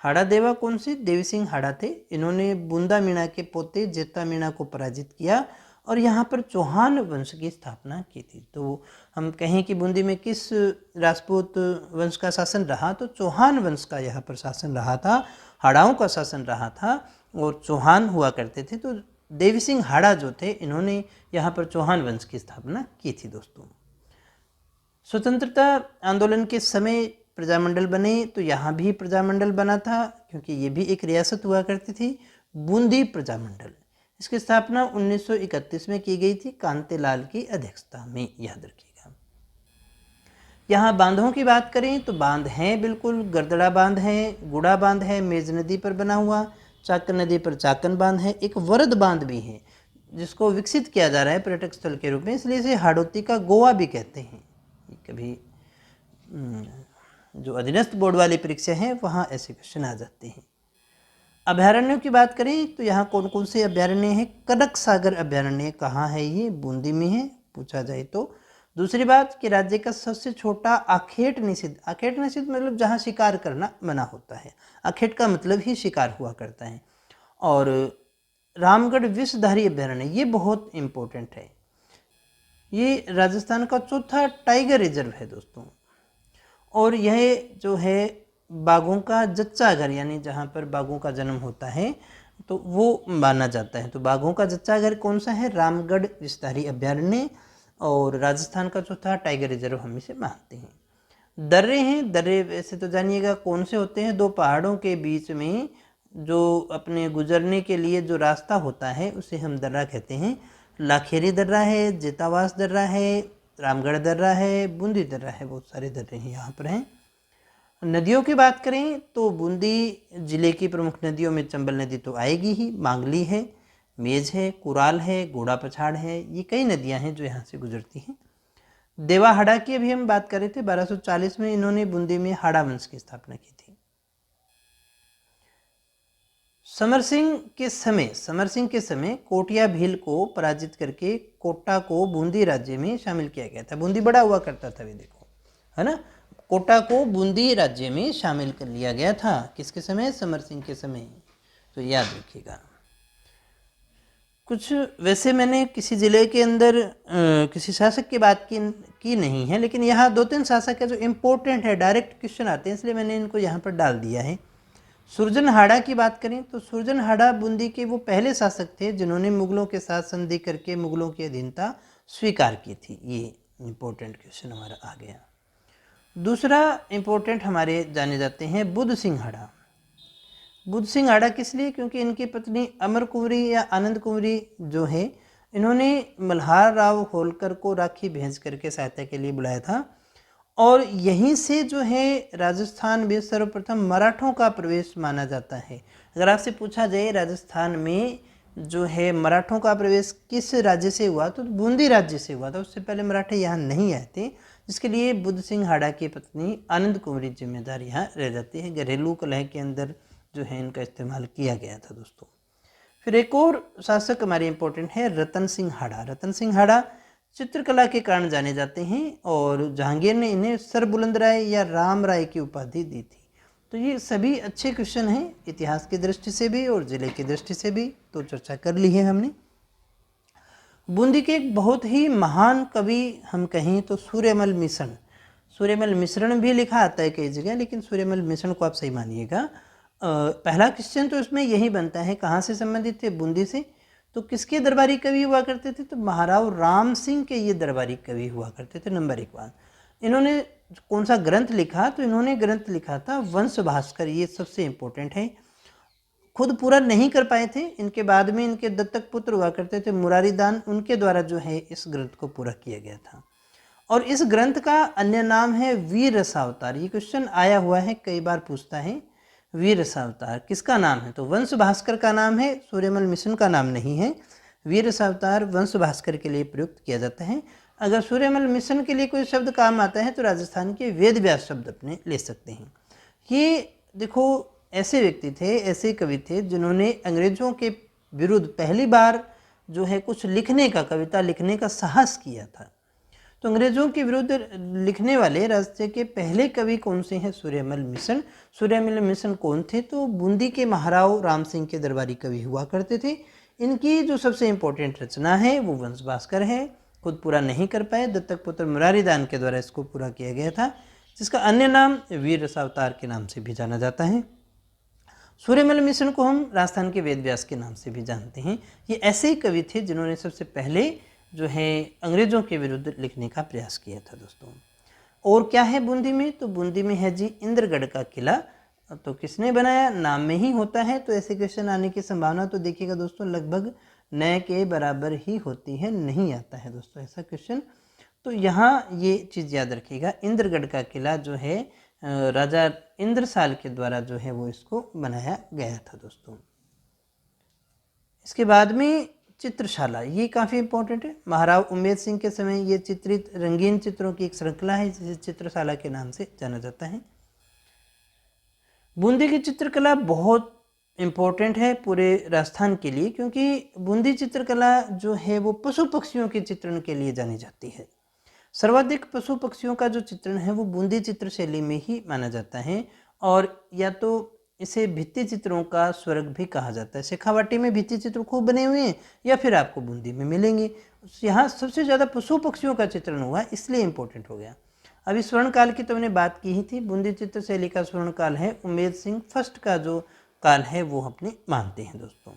हाड़ा देवा कौन सी, देवी सिंह हाड़ा थे, इन्होंने बूंदा मीणा के पोते जेता मीणा को पराजित किया और यहाँ पर चौहान वंश की स्थापना की थी। तो हम कहें कि बूंदी में किस राजपूत वंश का शासन रहा, तो चौहान वंश का यहाँ पर शासन रहा था, हाड़ाओं का शासन रहा था, और चौहान हुआ करते थे। तो देवी सिंह हाड़ा जो थे, इन्होंने यहाँ पर चौहान वंश की स्थापना की थी दोस्तों। स्वतंत्रता आंदोलन के समय प्रजामंडल बने, तो यहाँ भी प्रजामंडल बना था, क्योंकि ये भी एक रियासत हुआ करती थी, बूंदी प्रजामंडल। इसकी स्थापना 1931 में की गई थी, कांतेलाल की अध्यक्षता में, याद रखिएगा। यहाँ बांधों की बात करें तो बांध हैं, बिल्कुल गर्दड़ा बांध है, गुड़ा बांध है मेज नदी पर बना हुआ, चाकन नदी पर चाकन बांध है, एक वरद बांध भी है जिसको विकसित किया जा रहा है पर्यटक स्थल के रूप में, इसलिए इसे हाड़ौती का गोवा भी कहते हैं। कभी जो अधीनस्थ बोर्ड वाली परीक्षा है वहाँ ऐसे क्वेश्चन आ जाते हैं। अभयारण्यों की बात करें तो यहाँ कौन कौन से अभयारण्य हैं, कनक सागर अभयारण्य कहाँ है, ये बूंदी में है पूछा जाए तो। दूसरी बात कि राज्य का सबसे छोटा आखेट निषिद्ध, आखेट निषिद्ध मतलब जहाँ शिकार करना मना होता है, आखेट का मतलब ही शिकार हुआ करता है। और रामगढ़ विषधारी अभयारण्य, ये बहुत इम्पोर्टेंट है, ये राजस्थान का चौथा टाइगर रिजर्व है दोस्तों। और यह जो है बाघों का जच्चा घर, यानी जहाँ पर बाघों का जन्म होता है तो वो माना जाता है। तो बाघों का जच्चा घर कौन सा है, रामगढ़ विषधारी अभयारण्य, और राजस्थान का चौथा टाइगर रिजर्व हम इसे मानते हैं। दर्रे हैं, दर्रे वैसे तो जानिएगा कौन से होते हैं, दो पहाड़ों के बीच में जो अपने गुजरने के लिए जो रास्ता होता है उसे हम दर्रा कहते हैं। लाखेरी दर्रा है, जेतावास दर्रा है, रामगढ़ दर्रा है, बूंदी दर्रा है, बहुत सारे दर्रे हैं यहाँ पर हैं। नदियों की बात करें तो बूंदी जिले की प्रमुख नदियों में चंबल नदी तो आएगी ही, मांगली है, मेज है, कुराल है, घोड़ा पछाड़ है, ये कई नदियाँ हैं जो यहाँ से गुजरती हैं। देवा हाड़ा की अभी हम बात कर रहे थे, 1240 में इन्होंने बूंदी में हाड़ा वंश की स्थापना की थी। समर सिंह के समय कोटिया भील को पराजित करके कोटा को बूंदी राज्य में शामिल किया गया था। बूंदी बड़ा हुआ करता था, वे देखो है ना, कोटा को बूंदी राज्य में शामिल कर लिया गया था, किसके समय, समर सिंह के समय, तो याद रखिएगा। कुछ वैसे मैंने किसी ज़िले के अंदर किसी शासक की बात की नहीं है, लेकिन यहाँ 2-3 शासक है जो इम्पोर्टेंट है, डायरेक्ट क्वेश्चन आते हैं, इसलिए मैंने इनको यहाँ पर डाल दिया है। सुरजनहाड़ा की बात करें तो सुरजनहाड़ा बूंदी के वो पहले शासक थे जिन्होंने मुगलों के साथ संधि करके मुगलों की अधीनता स्वीकार की थी, ये इम्पोर्टेंट क्वेश्चन हमारा आ गया। दूसरा इम्पोर्टेंट हमारे जाने जाते हैं बुद्ध सिंह हाड़ा। बुद्ध सिंह हाड़ा किस लिए? क्योंकि इनकी पत्नी अमर कुंवरी या आनंद कुंवरी जो है, इन्होंने मल्हार राव होलकर को राखी भेज करके सहायता के लिए बुलाया था, और यहीं से जो है राजस्थान में सर्वप्रथम मराठों का प्रवेश माना जाता है। अगर आपसे पूछा जाए राजस्थान में जो है मराठों का प्रवेश किस राज्य से हुआ, तो बूंदी राज्य से हुआ था। उससे पहले मराठे यहाँ नहीं आए थे, जिसके लिए बुद्ध सिंह हाड़ा की पत्नी आनंद कुंवरी जिम्मेदार यहाँ रह जाती है। घरेलू कलह के अंदर जो है इनका इस्तेमाल किया गया था दोस्तों। फिर एक और शासक हमारे इंपॉर्टेंट है रतन सिंह हाड़ा। रतन सिंह हाड़ा चित्रकला के कारण जाने जाते हैं, और जहांगीर ने इन्हें सर बुलंद राय या राम राय की उपाधि दी थी। तो ये सभी अच्छे क्वेश्चन हैं, इतिहास की दृष्टि से भी और जिले की दृष्टि से भी, तो चर्चा कर ली है हमने। बूंदी के एक बहुत ही महान कवि हम कहें तो सूर्यमल मिश्रण। सूर्यमल मिश्रण भी लिखा आता है कई जगह, लेकिन सूर्यमल मिश्रण को आप सही मानिएगा। पहला क्वेश्चन तो इसमें यही बनता है, कहाँ से संबंधित थे? बूंदी से। तो किसके दरबारी कवि हुआ करते थे? तो महाराव राम सिंह के ये दरबारी कवि हुआ करते थे। नंबर एक बात, इन्होंने कौन सा ग्रंथ लिखा? तो इन्होंने ग्रंथ लिखा था वंश भास्कर। ये सबसे इम्पोर्टेंट है। खुद पूरा नहीं कर पाए थे, इनके बाद में इनके दत्तक पुत्र हुआ करते थे मुरारी दान, उनके द्वारा जो है इस ग्रंथ को पूरा किया गया था। और इस ग्रंथ का अन्य नाम है वीर रसावतार। ये क्वेश्चन आया हुआ है, कई बार पूछता है वीर रसावतार किसका नाम है? तो वंश भास्कर का नाम है, सूर्यमल मिश्रण का नाम नहीं है। वीर रसावतार वंश भास्कर के लिए प्रयुक्त किया जाता है। अगर सूर्यमल मिश्रण के लिए कोई शब्द काम आता है तो राजस्थान के वेद व्यास शब्द अपने ले सकते हैं। ये देखो ऐसे व्यक्ति थे, ऐसे कवि थे जिन्होंने अंग्रेजों के विरुद्ध पहली बार जो है कुछ लिखने का, कविता लिखने का साहस किया था। तो अंग्रेजों के विरुद्ध लिखने वाले राज्य के पहले कवि कौन से हैं? सूर्यमल मिश्रण। सूर्यमल मिश्रण कौन थे? तो बूंदी के महाराव राम सिंह के दरबारी कवि हुआ करते थे। इनकी जो सबसे इम्पोर्टेंट रचना है वो वंश भास्कर है। खुद पूरा नहीं कर पाए, दत्तक पुत्र मुरारी दान के द्वारा इसको पूरा किया गया था, जिसका अन्य नाम वीर रसावतार के नाम से भी जाना जाता है। सूर्यमल मिश्रण को हम राजस्थान के वेद व्यास के नाम से भी जानते हैं। ये ऐसे ही कवि थे जिन्होंने सबसे पहले जो है अंग्रेजों के विरुद्ध लिखने का प्रयास किया था दोस्तों। और क्या है बूंदी में? तो बूंदी में है जी इंद्रगढ़ का किला। तो किसने बनाया? नाम में ही होता है, तो ऐसे क्वेश्चन आने की संभावना तो देखिएगा दोस्तों लगभग न के बराबर ही होती है, नहीं आता है दोस्तों ऐसा क्वेश्चन। तो यहाँ ये चीज़ याद रखिएगा, इंद्रगढ़ का किला जो है राजा इंद्रसाल के द्वारा जो है वो इसको बनाया गया था दोस्तों। इसके बाद में चित्रशाला, ये काफ़ी इंपॉर्टेंट है। महाराव उमेद सिंह के समय ये चित्रित रंगीन चित्रों की एक श्रृंखला है जिसे चित्रशाला के नाम से जाना जाता है। बूंदी की चित्रकला बहुत इम्पोर्टेंट है पूरे राजस्थान के लिए, क्योंकि बूंदी चित्रकला जो है वो पशु पक्षियों के चित्रण के लिए जानी जाती है। सर्वाधिक पशु पक्षियों का जो चित्रण है वो बूंदी चित्र शैली में ही माना जाता है, और या तो इसे भित्ति चित्रों का स्वर्ग भी कहा जाता है। शेखावाटी में भित्ति चित्र खूब बने हुए हैं, या फिर आपको बूंदी में मिलेंगे। यहाँ सबसे ज़्यादा पशु पक्षियों का चित्रण हुआ, इसलिए इम्पोर्टेंट हो गया। अभी स्वर्ण काल की तो मैंने बात की ही थी। बूंदी चित्र शैली का स्वर्ण काल है उमेद सिंह फर्स्ट का जो काल है वो अपने मानते हैं दोस्तों।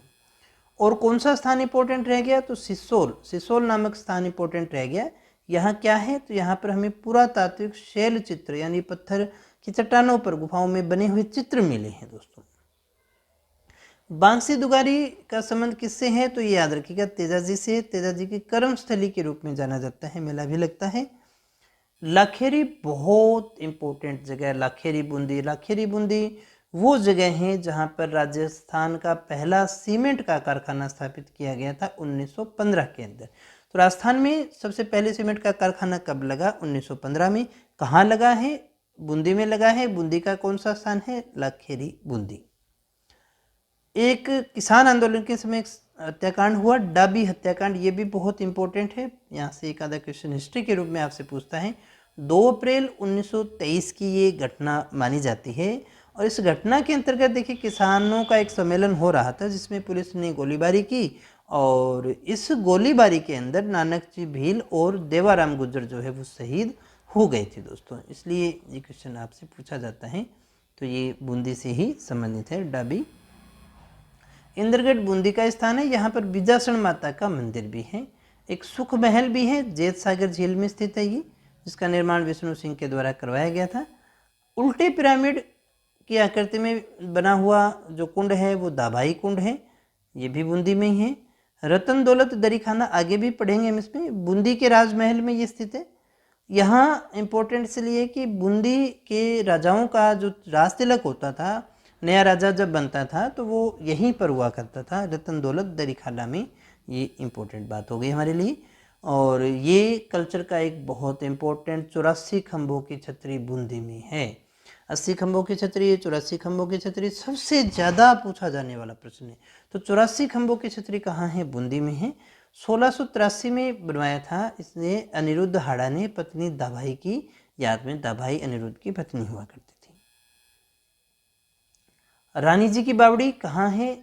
और कौन सा स्थान इंपॉर्टेंट रह गया? तो सिसोल, सिसोल नामक स्थान इंपॉर्टेंट रह गया। यहाँ क्या है? तो यहाँ पर हमें पुरातात्विक शैल चित्र यानी पत्थर की चट्टानों पर गुफाओं में बने हुए चित्र मिले हैं दोस्तों। बांसी दुगारी का संबंध किससे है? तो ये याद रखिएगा तेजाजी से। तेजाजी की कर्मस्थली के रूप में जाना जाता है, मेला भी लगता है। लाखेरी बहुत इंपॉर्टेंट जगह है, लाखेरी बूंदी। लाखेरी बूंदी वो जगह है जहाँ पर राजस्थान का पहला सीमेंट का कारखाना स्थापित किया गया था 1915 के अंदर। तो राजस्थान में सबसे पहले सीमेंट का कारखाना कब लगा? 1915 में। कहाँ लगा है? बूंदी में लगा है। बूंदी का कौन सा स्थान है? लाखेरी बूंदी। एक किसान आंदोलन के समय हत्याकांड हुआ, डाबी हत्याकांड, ये भी बहुत इंपॉर्टेंट है। यहाँ से एक आधा क्वेश्चन हिस्ट्री के रूप में आपसे पूछता है। 2 अप्रैल 1923 की ये घटना मानी जाती है, और इस घटना के अंतर्गत देखिए किसानों का एक सम्मेलन हो रहा था जिसमें पुलिस ने गोलीबारी की, और इस गोलीबारी के अंदर नानक जी भील और देवाराम गुर्जर जो है वो शहीद हो गए थे दोस्तों। इसलिए ये क्वेश्चन आपसे पूछा जाता है। तो ये बूंदी से ही संबंधित है, डाबी। इंद्रगढ़ बूंदी का स्थान है, यहाँ पर बिजासन माता का मंदिर भी है। एक सुख महल भी है, जेत सागर झील में स्थित है ये, जिसका निर्माण विष्णु सिंह के द्वारा करवाया गया था। उल्टे पिरामिड की आकृति में बना हुआ जो कुंड है वो दाभाई कुंड है, ये भी बूंदी में ही है। रतन दौलत दरी खाना आगे भी पढ़ेंगे हम इसमें, बूंदी के राजमहल में ये स्थित है। यहाँ इम्पोर्टेंट इसलिए कि बूंदी के राजाओं का जो राज तिलक होता था, नया राजा जब बनता था तो वो यहीं पर हुआ करता था, रतन दौलत दरी खाना में। ये इम्पोर्टेंट बात हो गई हमारे लिए। और ये कल्चर का एक बहुत इम्पोर्टेंट 84 खंभों की छतरी बूंदी में है। 80 खंभों की छतरी, 84 खंभों की छतरी, सबसे ज़्यादा पूछा जाने वाला प्रश्न है। तो 84 खंभों की छतरी कहाँ है? बूंदी में है। 1683 में बनवाया था इसने अनिरुद्ध हाड़ा ने पत्नी दाभाई की याद में। दाभाई अनिरुद्ध की पत्नी हुआ करती थी। रानी जी की बावड़ी कहाँ है?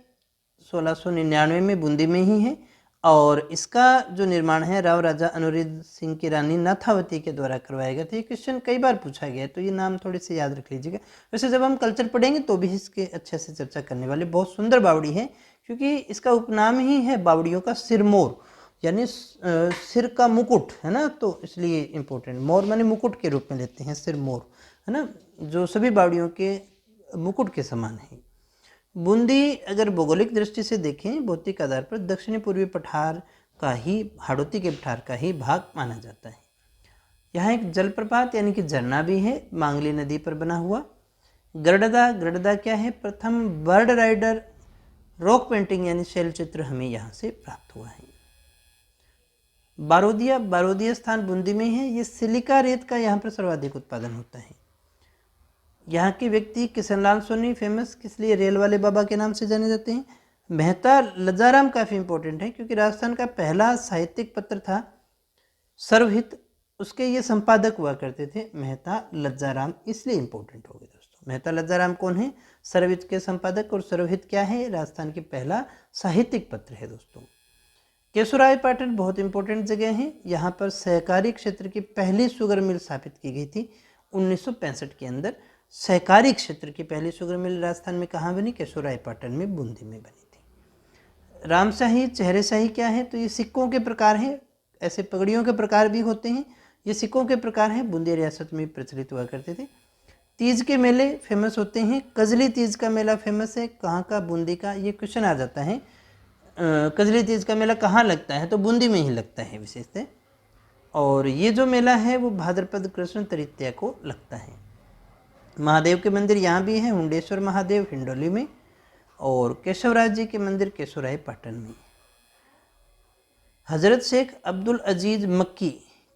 1699 में बूंदी में ही है। और इसका जो निर्माण है राव राजा अनुरुद्ध सिंह की रानी नाथावती के द्वारा करवाया गया था। ये क्वेश्चन कई बार पूछा गया है, तो ये नाम थोड़े से याद रख लीजिएगा। वैसे जब हम कल्चर पढ़ेंगे तो भी इसके अच्छे से चर्चा करने वाले। बहुत सुंदर बावड़ी है, क्योंकि इसका उपनाम ही है बावड़ियों का सिरमौर, यानी सिर का मुकुट है ना, तो इसलिए इम्पोर्टेंट। मोर माने मुकुट के रूप में लेते हैं, सिरमौर है ना, जो सभी बावड़ियों के मुकुट के समान है। बूंदी अगर भौगोलिक दृष्टि से देखें, भौतिक आधार पर दक्षिणी पूर्वी पठार का ही, हाड़ौती के पठार का ही भाग माना जाता है। यहाँ एक जलप्रपात यानी कि झरना भी है, मांगली नदी पर बना हुआ। गरडदा, गरडदा क्या है? प्रथम बर्ड राइडर रॉक पेंटिंग यानी शैल चित्र हमें यहाँ से प्राप्त हुआ है। बारोदिया, बारोदिया स्थान बूंदी में है। ये सिलिका रेत का यहाँ पर सर्वाधिक उत्पादन होता है। यहाँ के व्यक्ति किशनलाल सोनी फेमस किस लिए? रेल वाले बाबा के नाम से जाने जाते हैं। मेहता लज्जाराम काफ़ी इंपॉर्टेंट है, क्योंकि राजस्थान का पहला साहित्यिक पत्र था सर्वहित, उसके ये संपादक हुआ करते थे मेहता लज्जाराम, इसलिए इंपॉर्टेंट हो गए दोस्तों। मेहता लज्जाराम कौन है? सर्वहित के संपादक। और सर्वहित क्या है? राजस्थान के पहला साहित्यिक पत्र है दोस्तों। केशोराय पाटन बहुत इंपॉर्टेंट जगह है। यहाँ पर सहकारी क्षेत्र की पहली शुगर मिल स्थापित की गई थी 1965 के अंदर। सहकारी क्षेत्र की पहली शुगर मिल राजस्थान में कहाँ बनी? केशोराय पाटन में, बूंदी में बनी थी। रामशाही, चेहरेशाही क्या है? तो ये सिक्कों के प्रकार हैं, ऐसे पगड़ियों के प्रकार भी होते हैं, ये सिक्कों के प्रकार हैं, बूंदी रियासत में प्रचलित हुआ करते थे। तीज के मेले फेमस होते हैं। कजली तीज का मेला फेमस है, कहाँ का? बूंदी का। ये क्वेश्चन आ जाता है, कजली तीज का मेला कहाँ लगता है? तो बूंदी में ही लगता है विशेषतः। और ये जो मेला है वो भाद्रपद कृष्ण तृतीया को लगता है। महादेव के मंदिर यहाँ भी हैं, हुंडेश्वर महादेव हिंडोली में, और केशवराज जी के मंदिर केशोराय पाटन में। हजरत शेख अब्दुल अजीज मक्की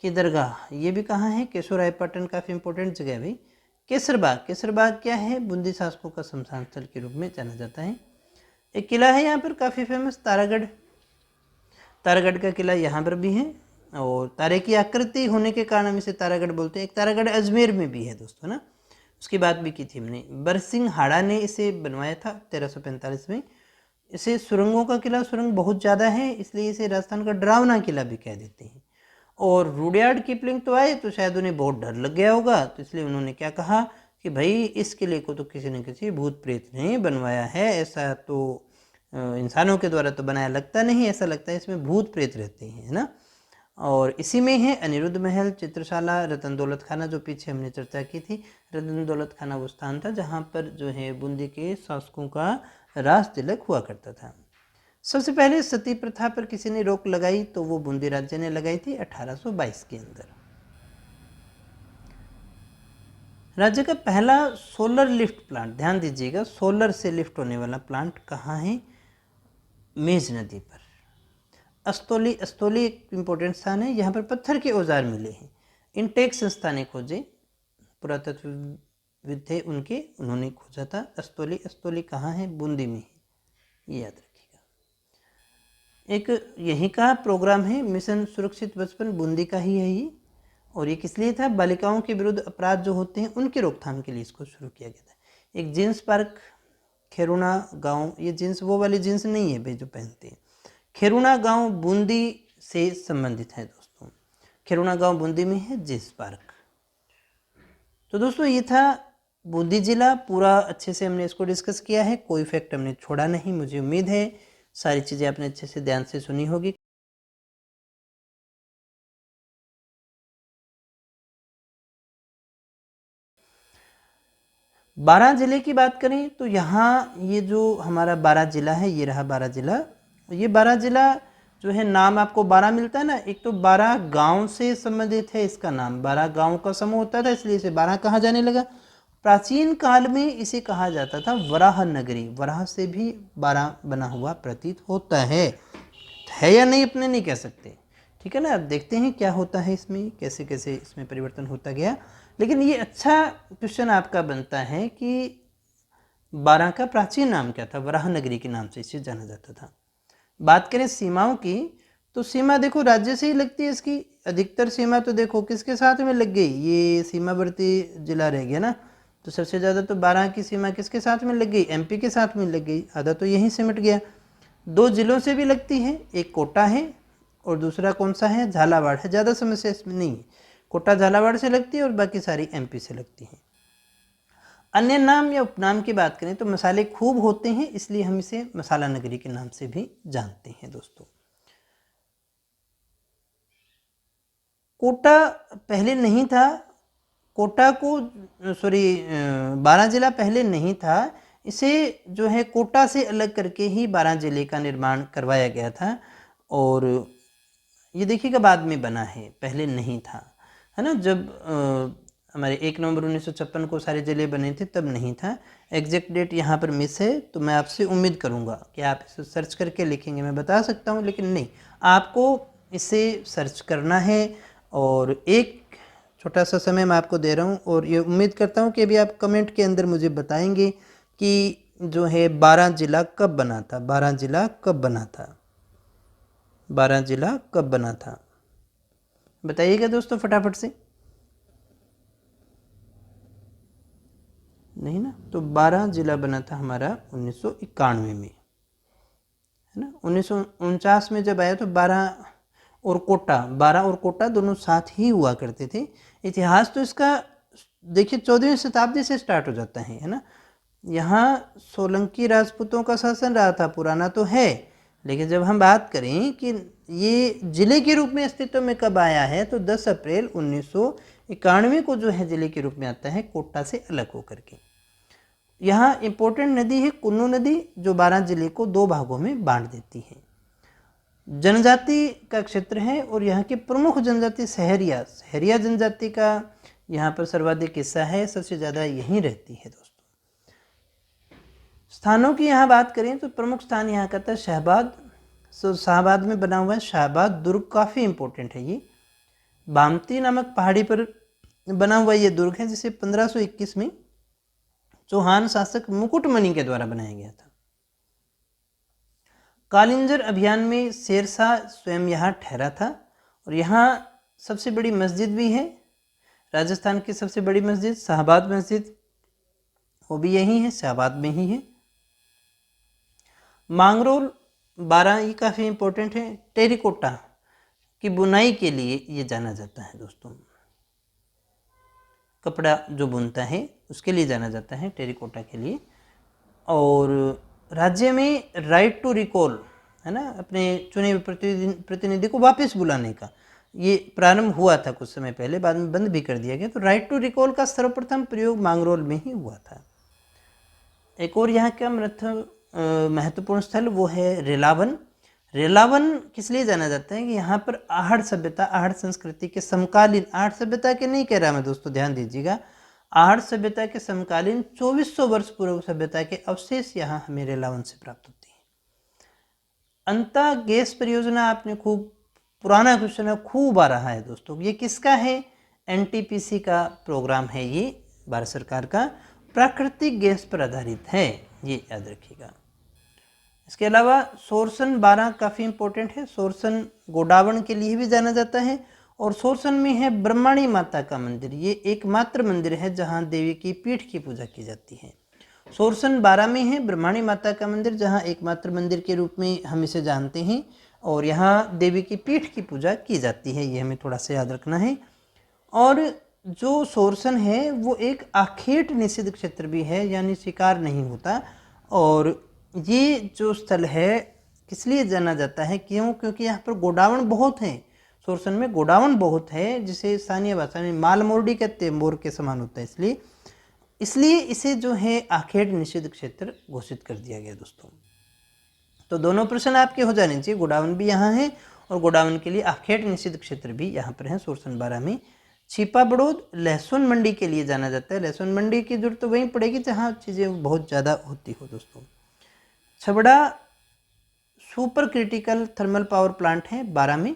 की दरगाह, ये भी कहाँ है? केशोराय पाटन, काफ़ी इंपॉर्टेंट जगह है भाई। केसरबाग, केसरबाग क्या है? बूंदी शासकों का शमशान स्थल के रूप में जाना जाता है। एक किला है यहाँ पर काफ़ी फेमस, तारागढ़। तारागढ़ का किला यहाँ पर भी है, और तारे की आकृति होने के कारण हम इसे तारागढ़ बोलते हैं। एक तारागढ़ अजमेर में भी है दोस्तों ना, उसकी बात भी की थी हमने। बरसिंह हाड़ा ने इसे बनवाया था 1345 में। इसे सुरंगों का किला, सुरंग बहुत ज़्यादा है, इसलिए इसे राजस्थान का डरावना किला भी कह देते हैं। और रुडयार्ड कीपलिंग तो आए तो शायद उन्हें बहुत डर लग गया होगा, तो इसलिए उन्होंने क्या कहा कि भाई इस किले को तो किसी न किसी भूत प्रेत ने बनवाया है, ऐसा तो इंसानों के द्वारा तो बनाया लगता नहीं, ऐसा लगता है इसमें भूत प्रेत रहते हैं, है ना। और इसी में है अनिरुद्ध महल, चित्रशाला, रतन दौलत खाना, जो पीछे हमने चर्चा की थी। रतन दौलत खाना वो स्थान था जहाँ पर जो है बूंदी के शासकों का राज तिलक हुआ करता था। सबसे पहले सती प्रथा पर किसी ने रोक लगाई तो वो बूंदी राज्य ने लगाई थी 1822 के अंदर। राज्य का पहला सोलर लिफ्ट प्लांट, ध्यान दीजिएगा, सोलर से लिफ्ट होने वाला प्लांट कहाँ है? मेज नदी पर। अस्तोली, अस्तोली एक इम्पोर्टेंट स्थान है, यहाँ पर पत्थर के औजार मिले हैं। इंटेक संस्था ने खोजे, पुरातत्वविद थे उनके, उन्होंने खोजा था अस्तोली। अस्तोली कहाँ है? बूंदी में है, ये याद रखिएगा। एक यहीं का प्रोग्राम है मिशन सुरक्षित बचपन, बूंदी का ही है ये। और ये किस लिए था? बालिकाओं के विरुद्ध अपराध जो होते हैं उनके रोकथाम के लिए इसको शुरू किया गया था। एक जींस पार्क खेरुणा गांव, ये जींस वो वाली जींस नहीं है भाई जो पहनते हैं। खेरुणा गांव बूंदी से संबंधित है दोस्तों। खेरुणा गांव बूंदी में है, जींस पार्क। तो दोस्तों ये था बूंदी जिला, पूरा अच्छे से हमने इसको डिस्कस किया है, कोई फैक्ट हमने छोड़ा नहीं। मुझे उम्मीद है सारी चीज़ें आपने अच्छे से ध्यान से सुनी होगी। बारां जिले की बात करें तो यहाँ ये जो हमारा बारां जिला है, ये रहा बारां जिला। ये बारां जिला जो है, नाम आपको बारह मिलता है ना, एक तो बारह गांव से संबंधित है, इसका नाम बारह गांव का समूह होता था, इसलिए इसे बारह कहा जाने लगा। प्राचीन काल में इसे कहा जाता था वराह नगरी, वराह से भी बारह बना हुआ प्रतीत होता है या नहीं अपने नहीं कह सकते, ठीक है ना। अब देखते हैं क्या होता है इसमें, कैसे कैसे इसमें परिवर्तन होता गया। लेकिन ये अच्छा क्वेश्चन आपका बनता है कि बारां का प्राचीन नाम क्या था, वराह नगरी के नाम से इसे जाना जाता था। बात करें सीमाओं की, तो सीमा देखो राज्य से ही लगती है इसकी, अधिकतर सीमा तो देखो किसके साथ में लग गई, ये सीमावर्ती जिला रह गया ना, तो सबसे ज़्यादा तो बारां की सीमा किसके साथ में लग गई, एमपी के साथ में लग गई, आधा तो यहीं सिमट गया। दो जिलों से भी लगती है, एक कोटा है और दूसरा कौन सा है, झालावाड़ है। ज़्यादा समस्या इसमें नहीं है, कोटा झालावाड़ से लगती है और बाकी सारी एमपी से लगती हैं। अन्य नाम या उपनाम की बात करें तो मसाले खूब होते हैं, इसलिए हम इसे मसाला नगरी के नाम से भी जानते हैं दोस्तों। कोटा पहले नहीं था, कोटा को बारां जिला पहले नहीं था, इसे जो है कोटा से अलग करके ही बारां जिले का निर्माण करवाया गया था। और ये देखिएगा बाद में बना है, पहले नहीं था, है ना। जब हमारे 1 नवंबर 1956 को सारे जिले बने थे तब नहीं था। एग्जैक्ट डेट यहाँ पर मिस है, तो मैं आपसे उम्मीद करूँगा कि आप इसे सर्च करके लिखेंगे। मैं बता सकता हूँ लेकिन नहीं, आपको इसे सर्च करना है। और एक छोटा सा समय मैं आपको दे रहा हूँ और ये उम्मीद करता हूँ कि अभी आप कमेंट के अंदर मुझे बताएंगे कि जो है बारां जिला कब बना था, बारां जिला कब बना था, बारां जिला कब बना था, बताइएगा दोस्तों फटाफट से। नहीं ना, तो बारां जिला बना था हमारा 1991 में, है ना। 1949 में जब आया तो बारह और कोटा दोनों साथ ही हुआ करते थे। इतिहास तो इसका देखिए 14वीं शताब्दी से स्टार्ट हो जाता है ना। यहाँ सोलंकी राजपूतों का शासन रहा था, पुराना तो है, लेकिन जब हम बात करें कि ये जिले के रूप में अस्तित्व में कब आया है, तो 10 अप्रैल 1991 को जो है जिले के रूप में आता है, कोटा से अलग होकर के। यहाँ इंपॉर्टेंट नदी है कुन्नू नदी, जो बारां जिले को दो भागों में बांट देती है। जनजाति का क्षेत्र है और यहाँ की प्रमुख जनजाति सहरिया जनजाति का यहाँ पर सर्वाधिक हिस्सा है, सबसे ज़्यादा यहीं रहती है दोस्तों। स्थानों की यहाँ बात करें तो प्रमुख स्थान यहाँ का था शाहबाद। शाहबाद में बना हुआ है शाहबाद दुर्ग, काफ़ी इंपॉर्टेंट है ये। बामती नामक पहाड़ी पर बना हुआ ये दुर्ग है, जिसे 1521 में चौहान शासक मुकुटमणि के द्वारा बनाया गया था। कालिंजर अभियान में शेरशाह स्वयं यहाँ ठहरा था और यहाँ सबसे बड़ी मस्जिद भी है, राजस्थान की सबसे बड़ी मस्जिद शाहबाद मस्जिद, वो भी यही है, शाहबाद में ही है। मांगरोल बारां, ये काफ़ी इंपॉर्टेंट है, टेरिकोटा की बुनाई के लिए ये जाना जाता है दोस्तों। कपड़ा जो बुनता है उसके लिए जाना जाता है, टेरिकोटा के लिए। और राज्य में राइट टू रिकॉल, है ना, अपने चुने हुए प्रतिनिधि को वापस बुलाने का ये प्रारंभ हुआ था कुछ समय पहले, बाद में बंद भी कर दिया गया। तो राइट टू रिकॉल का सर्वप्रथम प्रयोग मांगरोल में ही हुआ था। एक और यहाँ का महत्वपूर्ण स्थल वो है रेलावन। रेलावन किस लिए जाना जाता है कि यहाँ पर आहड़ सभ्यता, आहड़ संस्कृति के समकालीन, आहड़ सभ्यता के नहीं कह रहा मैं दोस्तों, ध्यान दीजिएगा, आहड़ सभ्यता के समकालीन 2400 वर्ष पूर्व सभ्यता के अवशेष यहाँ हमें रेलावन से प्राप्त होते हैं। अंता गैस परियोजना आपने खूब पुराना क्वेश्चन है, खूब आ रहा है दोस्तों, ये किसका है, एनटीपीसी का प्रोग्राम है ये, भारत सरकार का, प्राकृतिक गैस पर आधारित है, ये याद रखिएगा। इसके अलावा सोरसन बारां काफ़ी इंपॉर्टेंट है, सोरसन गोडावण के लिए भी जाना जाता है। और सोरसन में है ब्रह्मणी माता का मंदिर, ये एकमात्र मंदिर है जहाँ देवी की पीठ की पूजा की जाती है। सोरसन बारां में है ब्रह्मणी माता का मंदिर, जहाँ एकमात्र मंदिर के रूप में हम इसे जानते हैं, और यहाँ देवी की पीठ की पूजा की जाती है, ये हमें थोड़ा सा याद रखना है। और जो सोरसन है वो एक आखेट निषिद्ध क्षेत्र भी है, यानी शिकार नहीं होता। और ये जो स्थल है किस लिए जाना जाता है, क्यों, क्योंकि यहाँ पर गोडावण बहुत हैं, सोरसन में गोडावण बहुत है, जिसे स्थानीय भाषा में माल मोरडी कहते हैं, मोर के समान होता है, इसलिए इसलिए इसे जो है आखेट निषिद्ध क्षेत्र घोषित कर दिया गया दोस्तों। तो दोनों प्रश्न आपके हो जाने चाहिए, गोडाउन भी यहाँ है और गोडाउन के लिए आखेट निषिद्ध क्षेत्र भी यहाँ पर है सोरसन बारा में। छिपा बड़ौद लहसुन मंडी के लिए जाना जाता है। लहसुन मंडी की जरूरत तो वहीं पड़ेगी जहाँ चीज़ें बहुत ज़्यादा होती हो दोस्तों। Chhabra super critical thermal power plant है बारा में।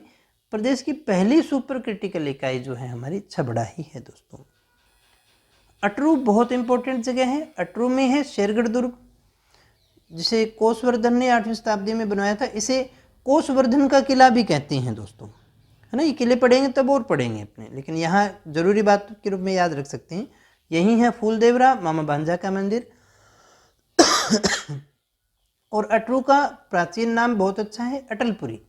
प्रदेश की पहली सुपर क्रिटिकल इकाई जो है हमारी छबड़ा ही है दोस्तों। अटरू बहुत इंपॉर्टेंट जगह है। अटरू में है शेरगढ़ दुर्ग, जिसे कोसवर्धन ने 8वीं शताब्दी में बनवाया था। इसे कोसवर्धन का किला भी कहते हैं दोस्तों, है ना। ये किले पढ़ेंगे तब और पढ़ेंगे अपने, लेकिन यहाँ जरूरी बात के रूप में याद रख सकते हैं। यही है फूलदेवरा मामा भांजा का मंदिर। और अटरू का प्राचीन नाम बहुत अच्छा है, अटलपुरी।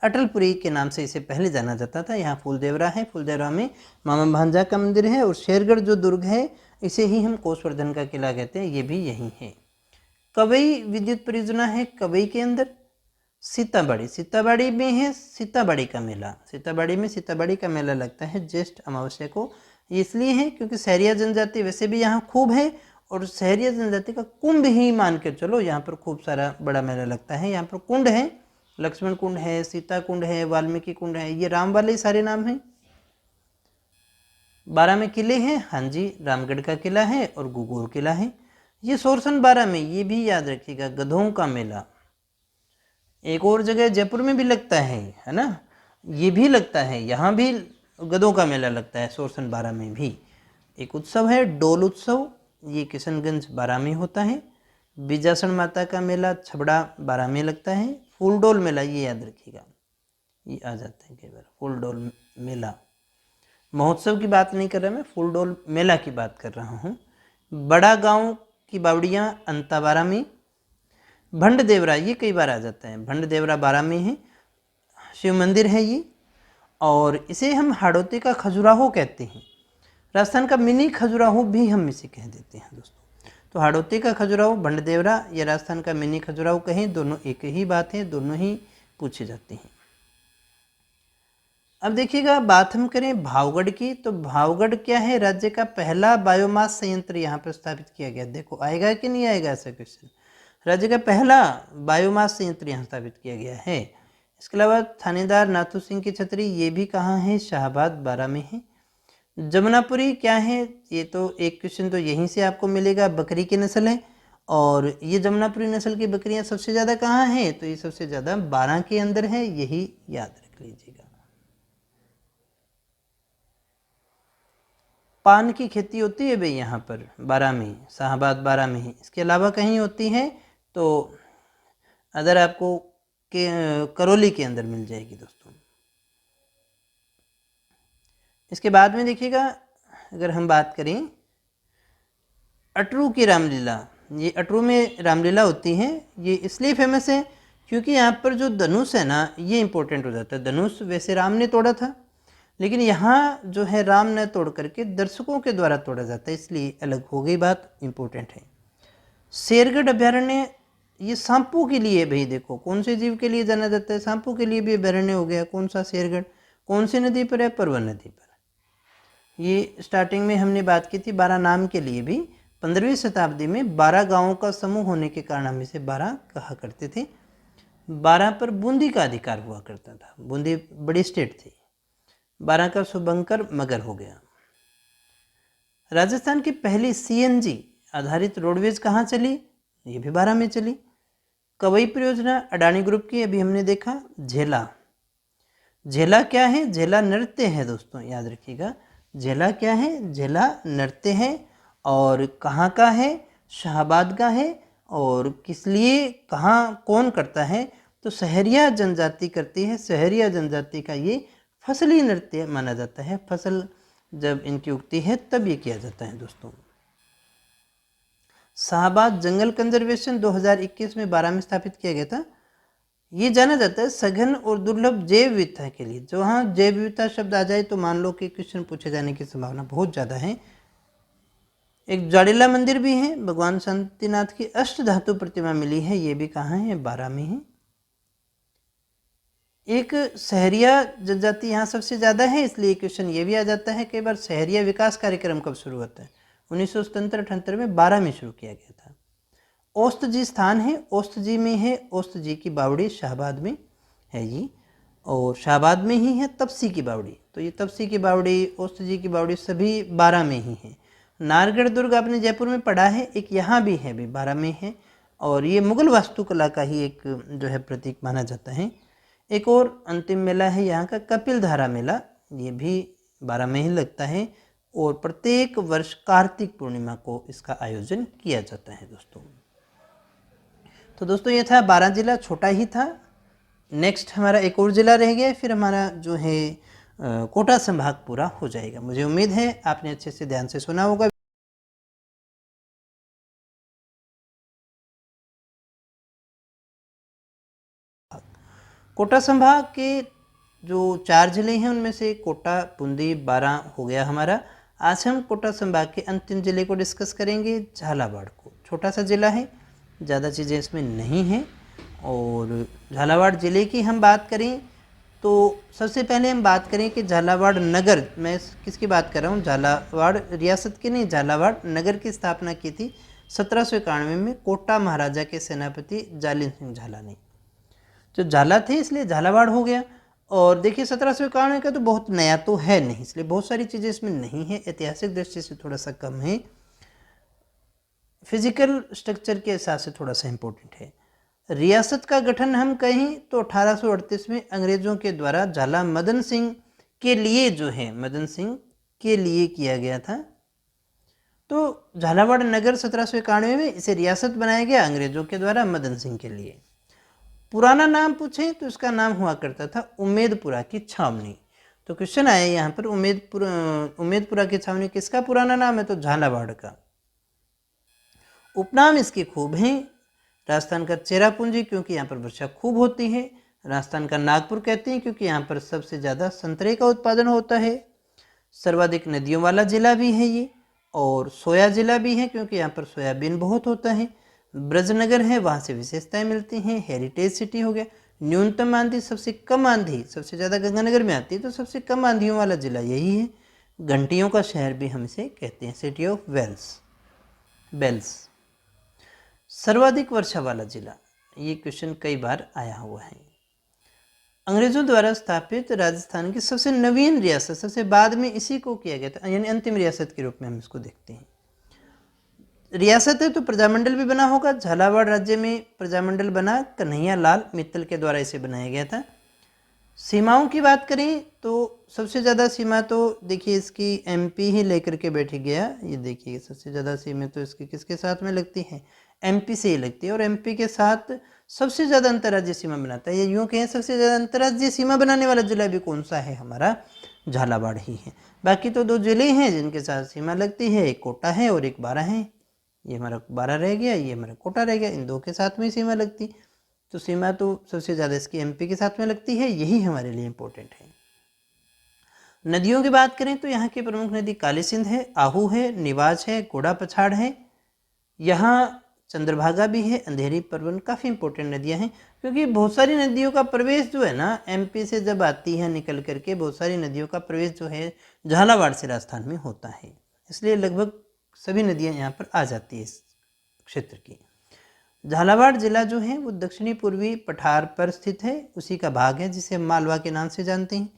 अटलपुरी के नाम से इसे पहले जाना जाता था। यहाँ फूलदेवरा है, फूलदेवरा में मामा भांजा का मंदिर है। और शेरगढ़ जो दुर्ग है इसे ही हम कोसवर्धन का किला कहते हैं, ये भी यही है। कवई विद्युत परियोजना है कवई के अंदर। सीताबाड़ी, सीताबाड़ी में है सीताबाड़ी का मेला। सीताबाड़ी में सीताबाड़ी का मेला लगता है ज्येष्ठ अमावस्या को। ये इसलिए है क्योंकि सहरिया जनजाति वैसे भी यहाँ खूब है, और सहरिया जनजाति का कुंभ ही मान के चलो, यहाँ पर खूब सारा बड़ा मेला लगता है। यहाँ पर कुंड है, लक्ष्मण कुंड है, सीता कुंड है, वाल्मीकि कुंड है, ये राम वाले सारे नाम हैं। बारा में किले हैं, हाँ जी, रामगढ़ का किला है और गुगोर किला है। ये सोरसन बारा में, ये भी याद रखिएगा, गधों का मेला। एक और जगह जयपुर में भी लगता है ना, ये भी लगता है, यहाँ भी गधों का मेला लगता है सोरसन बारा में भी। एक उत्सव है डोल उत्सव, ये किशनगंज बारा में होता है। बिजासन माता का मेला छबड़ा बारा में लगता है। फूल डोल मेला, ये याद रखिएगा, ये आ जाते हैं कई बार, फूल डोल मेला। महोत्सव की बात नहीं कर रहा मैं, फूल डोल मेला की बात कर रहा हूँ। बड़ा गांव की बावड़ियाँ अंताबारा में। भंड देवरा, ये कई बार आ जाता है, भंड देवरा बारा में है, शिव मंदिर है ये। और इसे हम हाड़ौती का खजुराहो कहते हैं। राजस्थान का मिनी खजुराहो भी हम इसे कह देते हैं दोस्तों। तो हाड़ौती का खजुराहो, भंड देवरा, या राजस्थान का मिनी खजुराहो कहें, दोनों एक ही बात है, दोनों ही पूछे जाते हैं। अब देखिएगा, बात हम करें भावगढ़ की, तो भावगढ़ क्या है, राज्य का पहला बायोमास संयंत्र यहाँ पर स्थापित किया गया। देखो आएगा कि नहीं आएगा ऐसा क्वेश्चन। राज्य का पहला बायोमास संयंत्र यहाँ स्थापित किया गया है। इसके अलावा थानेदार नाथू सिंह की छतरी, ये भी कहाँ है, शाहबाद बारा में है। जमुनापुरी क्या है, ये तो एक क्वेश्चन तो यहीं से आपको मिलेगा, बकरी की नस्ल है। और ये जमुनापुरी नस्ल की बकरियां सबसे ज़्यादा कहाँ हैं, तो ये सबसे ज़्यादा बारां के अंदर है, यही याद रख लीजिएगा। पान की खेती होती है भाई यहाँ पर बारां में, शाहबाद बारां में ही। इसके अलावा कहीं होती है तो अदर आपको करौली के अंदर मिल जाएगी दोस्तों। इसके बाद में देखिएगा, अगर हम बात करें अटरू की रामलीला, ये अटरू में रामलीला होती है। ये इसलिए फेमस है क्योंकि यहाँ पर जो धनुष है ना, ये इंपॉर्टेंट हो जाता है। धनुष वैसे राम ने तोड़ा था, लेकिन यहाँ जो है राम ने तोड़ करके दर्शकों के द्वारा तोड़ा जाता है, इसलिए अलग हो गई बात, इंपॉर्टेंट है। शेरगढ़ अभ्यारण्य, ये सांपों के लिए भाई, देखो कौन से जीव के लिए जाना जाता है, सांपों के लिए भी अभ्यारण्य हो गया। कौन सा शेरगढ़, कौन सी नदी पर है, परवन नदी पर। ये स्टार्टिंग में हमने बात की थी बारह नाम के लिए भी। 15वीं शताब्दी में 12 गांवों का समूह होने के कारण हम इसे 12 कहा करते थे। 12 पर बूंदी का अधिकार हुआ करता था, बूंदी बड़ी स्टेट थी। 12 का शुभंकर मगर हो गया। राजस्थान की पहली सीएनजी आधारित रोडवेज कहाँ चली, ये भी 12 में चली। कवई परियोजना अडानी ग्रुप की, अभी हमने देखा। झेला, झेला क्या है, झेला नृत्य है दोस्तों, याद रखिएगा। झेला क्या है, झेला नृत्य है। और कहाँ का है, शाहबाद का है। और किस लिए, कहाँ, कौन करता है, तो सहरिया जनजाति करती है। सहरिया जनजाति का ये फसली नृत्य माना जाता है। फसल जब इनकी उगती है तब ये किया जाता है दोस्तों। शाहबाद जंगल कंजर्वेशन 2021 में 12 में स्थापित किया गया था। ये जाना जाता है सघन और दुर्लभ जैव विविधता के लिए। जो हाँ जैव विविधता शब्द आ जाए तो मान लो कि क्वेश्चन पूछे जाने की संभावना बहुत ज़्यादा है। एक जाडेला मंदिर भी है, भगवान शांतिनाथ की अष्ट धातु प्रतिमा मिली है, ये भी कहाँ है, 12 में है। एक सहरिया जनजाति यहाँ सबसे ज़्यादा है, इसलिए क्वेश्चन ये भी आ जाता है कई बार, सहरिया विकास कार्यक्रम कब शुरू होता है, 1977-78 में बारा में शुरू किया गया था। औस्त जी स्थान है, औस्त जी में है, औस्त जी की बावड़ी शाहबाद में है जी, और शाहबाद में ही है तपसी की बावड़ी। तो ये तपसी की बावड़ी, औस्त जी की बावड़ी सभी बारा में ही है। नारगढ़ दुर्ग आपने जयपुर में पढ़ा है, एक यहाँ भी है, भी बारा में है, और ये मुगल वास्तुकला का ही एक जो है प्रतीक माना जाता है। एक और अंतिम मेला है यहाँ का कपिल धारा मेला, ये भी बारा में ही लगता है, और प्रत्येक वर्ष कार्तिक पूर्णिमा को इसका आयोजन किया जाता है दोस्तों। तो दोस्तों ये था 12 जिला, छोटा ही था। नेक्स्ट हमारा एक और ज़िला रह गया, फिर हमारा जो है कोटा संभाग पूरा हो जाएगा। मुझे उम्मीद है आपने अच्छे से ध्यान से सुना होगा। कोटा संभाग के जो 4 ज़िले हैं उनमें से कोटा, बूंदी, बारां हो गया हमारा। आज हम कोटा संभाग के अंतिम ज़िले को डिस्कस करेंगे, झालावाड़ को। छोटा सा ज़िला है, ज़्यादा चीज़ें इसमें नहीं हैं। और झालावाड़ ज़िले की हम बात करें तो सबसे पहले हम बात करें कि झालावाड़ नगर, मैं किसकी बात कर रहा हूँ, झालावाड़ रियासत की नहीं, झालावाड़ नगर की स्थापना की थी 1791 में कोटा महाराजा के सेनापति जालिम सिंह झाला ने। जो झाला थे इसलिए झालावाड़ हो गया। और देखिए 1791 का तो बहुत नया तो है नहीं, इसलिए बहुत सारी चीज़ें इसमें नहीं है, ऐतिहासिक दृष्टि से थोड़ा सा कम है, फिजिकल स्ट्रक्चर के हिसाब से थोड़ा सा इम्पोर्टेंट है। रियासत का गठन हम कहें तो 1838 में अंग्रेजों के द्वारा झाला मदन सिंह के लिए जो है, मदन सिंह के लिए किया गया था। तो झालावाड़ नगर 1791 में इसे रियासत बनाया गया अंग्रेजों के द्वारा मदन सिंह के लिए। पुराना नाम पूछें तो इसका नाम हुआ करता था उम्मेदपुरा की छावनी। तो क्वेश्चन आया यहाँ पर, उम्मेदपुरा की छावनी किसका पुराना नाम है, तो झालावाड़ का। उपनाम इसके खूब हैं, राजस्थान का चेरापूंजी क्योंकि यहाँ पर वर्षा खूब होती है, राजस्थान का नागपुर कहते हैं क्योंकि यहाँ पर सबसे ज़्यादा संतरे का उत्पादन होता है, सर्वाधिक नदियों वाला ज़िला भी है ये, और सोया ज़िला भी है क्योंकि यहाँ पर सोयाबीन बहुत होता है, ब्रजनगर है वहाँ से विशेषताएं मिलती हैं, हेरिटेज सिटी हो गया, न्यूनतम आंधी, सबसे कम आंधी सबसे ज़्यादा गंगानगर में आती है, तो सबसे कम आंधियों वाला ज़िला यही है, घंटियों का शहर भी हम इसे कहते हैं, सिटी ऑफ बेल्स। सर्वाधिक वर्षा वाला जिला, ये क्वेश्चन कई बार आया हुआ है। अंग्रेजों द्वारा स्थापित राजस्थान की सबसे नवीन रियासत, सबसे बाद में इसी को किया गया था, यानी अंतिम रियासत के रूप में हम इसको देखते हैं। रियासत है तो प्रजामंडल भी बना होगा, झालावाड़ राज्य में प्रजामंडल बना, कन्हैया लाल मित्तल के द्वारा इसे बनाया गया था। सीमाओं की बात करें तो सबसे ज़्यादा सीमा तो देखिए इसकी एमपी ही लेकर के बैठ गया, ये देखिए सबसे ज़्यादा सीमा तो इसकी किसके साथ में लगती है, एमपी से ही लगती है, और एमपी के साथ सबसे ज़्यादा अंतर्राज्यीय सीमा बनाता है, या यूँ कहें सबसे ज़्यादा अंतर्राज्यीय सीमा बनाने वाला जिला भी कौन सा है, हमारा झालावाड़ ही है। बाकी तो 2 जिले हैं जिनके साथ सीमा लगती है, एक कोटा है और एक बारा है, ये हमारा बारा रह गया, ये हमारा कोटा रह गया, इन 2 के साथ में सीमा लगती, तो सीमा तो सबसे ज़्यादा इसकी एमपी के साथ में लगती है, यही हमारे लिए इम्पोर्टेंट है। नदियों की बात करें तो यहाँ की प्रमुख नदी काली सिंध है, आहू है, निवाज है, घोड़ा पछाड़ है, यहाँ चंद्रभागा भी है, अंधेरी परवन, काफ़ी इंपॉर्टेंट नदियाँ हैं, क्योंकि बहुत सारी नदियों का प्रवेश जो है ना एमपी से जब आती है निकल करके, बहुत सारी नदियों का प्रवेश जो है झालावाड़ से राजस्थान में होता है, इसलिए लगभग सभी नदियाँ यहाँ पर आ जाती है इस क्षेत्र की। झालावाड़ जिला जो है वो दक्षिणी पूर्वी पठार पर स्थित है, उसी का भाग है जिसे हम मालवा के नाम से जानते हैं।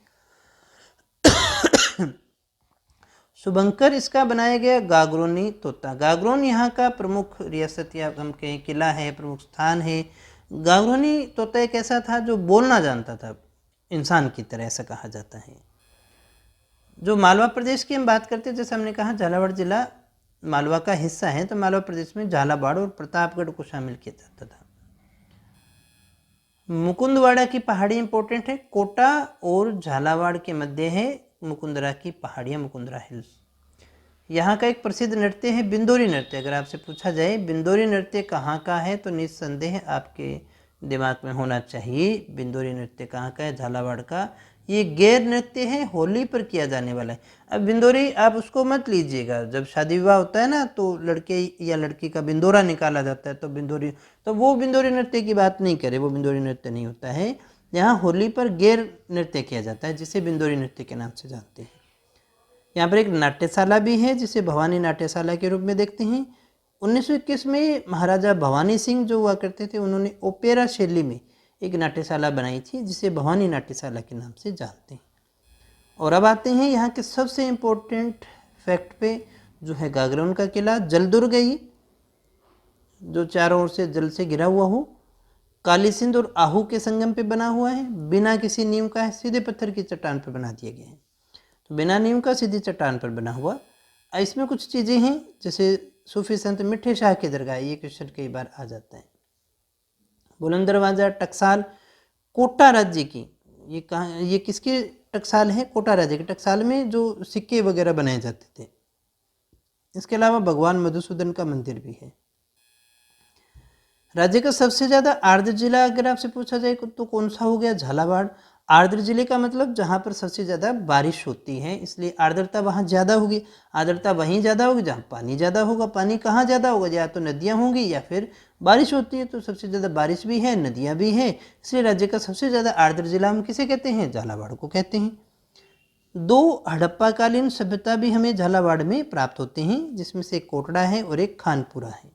शुभंकर इसका बनाया गया गागरोनी तोता, गागरोन यहाँ का प्रमुख रियासत या हम कहें किला है, प्रमुख स्थान है। गागरोनी तोता एक ऐसा था जो बोलना जानता था इंसान की तरह, ऐसा कहा जाता है। जो मालवा प्रदेश की हम बात करते हैं, जैसे हमने कहा झालावाड़ जिला मालवा का हिस्सा है, तो मालवा प्रदेश में झालावाड़ और प्रतापगढ़ को शामिल किया जाता था। मुकुंदवाड़ा की पहाड़ी इंपॉर्टेंट है, कोटा और झालावाड़ के मध्य है मुकुंदरा की पहाड़ियाँ, मुकुंदरा हिल्स। यहाँ का एक प्रसिद्ध नृत्य है बिंदोरी नृत्य। अगर आपसे पूछा जाए बिंदोरी नृत्य कहाँ का है तो निस्संदेह आपके दिमाग में होना चाहिए बिंदोरी नृत्य कहाँ का है, झालावाड़ का। ये गैर नृत्य है, होली पर किया जाने वाला है। अब बिंदोरी आप उसको मत लीजिएगा, जब शादी विवाह होता है ना तो लड़के या लड़की का बिंदोरा निकाला जाता है तो बिंदोरी, तो वो बिंदोरी नृत्य की बात नहीं करे, वो बिंदोरी नृत्य नहीं होता है। यहाँ होली पर गैर नृत्य किया जाता है जिसे बिंदोरी नृत्य के नाम से जानते हैं। यहाँ पर एक नाट्यशाला भी है जिसे भवानी नाट्यशाला के रूप में देखते हैं। 1921 में महाराजा भवानी सिंह जो हुआ करते थे, उन्होंने ओपेरा शैली में एक नाट्यशाला बनाई थी जिसे भवानी नाट्यशाला के नाम से जानते हैं। और अब आते हैं यहाँ के सबसे इम्पोर्टेंट फैक्ट पे, जो है गागरोन का किला। जलदुर्ग है ये, जो चारों ओर से जल से घिरा हुआ हो, काली सिंध और आहू के संगम पे बना हुआ है, बिना किसी नींव का है, सीधे पत्थर की चट्टान पर बना दिया गया है। तो बिना नींव का सीधी चट्टान पर बना हुआ। इसमें कुछ चीज़ें हैं, जैसे सूफी संत मिठे शाह की दरगाह, ये क्वेश्चन कई बार आ जाता है। बुलंद दरवाज़ा टकसाल कोटा राज्य की, ये कहाँ, ये किसकी टकसाल है? कोटा राज्य की टकसाल में जो सिक्के वगैरह बनाए जाते थे। इसके अलावा भगवान मधुसूदन का मंदिर भी है। राज्य का सबसे ज़्यादा आर्द्र जिला अगर आपसे पूछा जाए तो कौन सा हो गया? झालावाड़। आर्द्र जिले का मतलब जहाँ पर सबसे ज़्यादा बारिश होती है, इसलिए आर्द्रता वहाँ ज़्यादा होगी। आर्द्रता वहीं ज़्यादा होगी जहाँ पानी ज़्यादा होगा। पानी कहाँ ज़्यादा होगा? या तो नदियाँ होंगी या फिर बारिश होती है, तो सबसे ज़्यादा बारिश भी है, नदियाँ भी हैं, इसलिए राज्य का सबसे ज़्यादा आर्द्र जिला हम किसे कहते हैं? झालावाड़ को कहते हैं। 2 हड़प्पाकालीन सभ्यता भी हमें झालावाड़ में प्राप्त होते हैं, जिसमें से एक कोटड़ा है और एक खानपुरा है।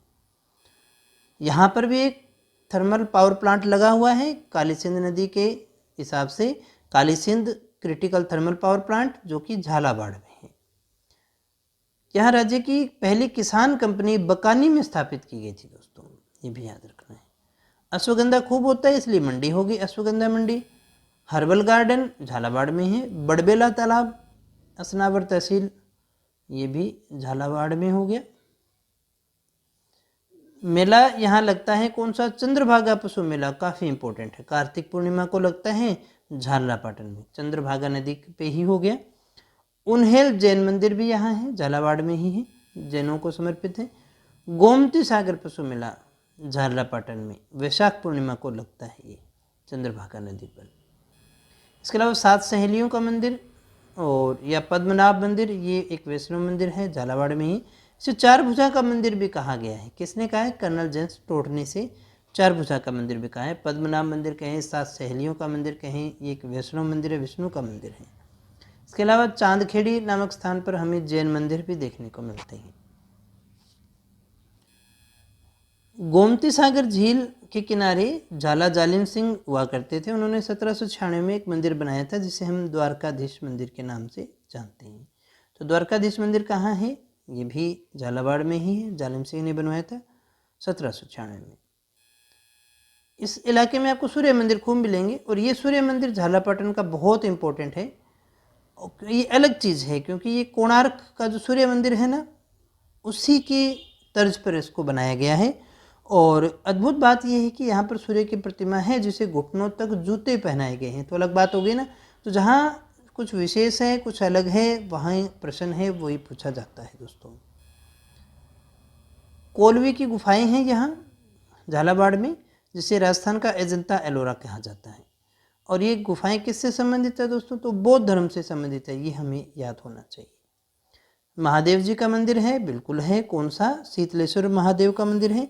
यहाँ पर भी एक थर्मल पावर प्लांट लगा हुआ है काली सिंध नदी के हिसाब से, Kali Sindh critical thermal power plant, जो कि झालावाड़ में है। यहाँ राज्य की पहली किसान कंपनी बकानी में स्थापित की गई थी दोस्तों, ये भी याद रखना है। अश्वगंधा खूब होता है इसलिए मंडी होगी अश्वगंधा मंडी। हर्बल गार्डन झालावाड़ में है। बड़बेला तालाब असनावर तहसील, ये भी झालावाड़ में हो गया। मेला यहाँ लगता है कौन सा? चंद्रभागा पशु मेला, काफ़ी इंपॉर्टेंट है। कार्तिक पूर्णिमा को लगता है झालरापाटन में, चंद्रभागा नदी पे ही हो गया। उन्हेल जैन मंदिर भी यहाँ है, झालावाड़ में ही है, जैनों को समर्पित है। गोमती सागर पशु मेला झालरापाटन में वैशाख पूर्णिमा को लगता है, ये चंद्रभागा नदी पर। इसके अलावा 7 सहेलियों का मंदिर और या पद्मनाभ मंदिर, ये एक वैष्णव मंदिर है, झालावाड़ में ही। इसे 4 भुजा का मंदिर भी कहा गया है। किसने कहा है? कर्नल जेम्स टोटने से 4 भुजा का मंदिर भी कहा है। पद्मनाभ मंदिर कहें, 7 सहेलियों का मंदिर कहें, ये एक वैष्णव मंदिर है, विष्णु का मंदिर है। इसके अलावा चांदखेड़ी नामक स्थान पर हमें जैन मंदिर भी देखने को मिलते हैं। गोमती सागर झील के किनारे झाला जालिम सिंह हुआ करते थे। उन्होंने 1796 में एक मंदिर बनाया था जिसे हम द्वारकाधीश मंदिर के नाम से जानते हैं। तो द्वारकाधीश मंदिर कहाँ है? ये भी झालावाड़ में ही है, जालिम सिंह ने बनवाया था 1796 में। इस इलाके में आपको सूर्य मंदिर खूब मिलेंगे, और ये सूर्य मंदिर झालापाटन का बहुत इंपॉर्टेंट है। ये अलग चीज़ है क्योंकि ये कोणार्क का जो सूर्य मंदिर है ना, उसी की तर्ज पर इसको बनाया गया है। और अद्भुत बात यह है कि यहाँ पर सूर्य की प्रतिमा है जिसे घुटनों तक जूते पहनाए गए हैं। तो अलग बात हो गई ना। तो जहाँ कुछ विशेष है, कुछ अलग है, वहाँ प्रश्न है, वही पूछा जाता है दोस्तों। कोलवी की गुफाएं हैं यहाँ झालावाड़ में, जिसे राजस्थान का अजंता एलोरा कहा जाता है। और ये गुफाएं किससे संबंधित है दोस्तों? तो बौद्ध धर्म से संबंधित है, ये हमें याद होना चाहिए। महादेव जी का मंदिर है, बिल्कुल है। कौन सा? शीतलेश्वर महादेव का मंदिर है।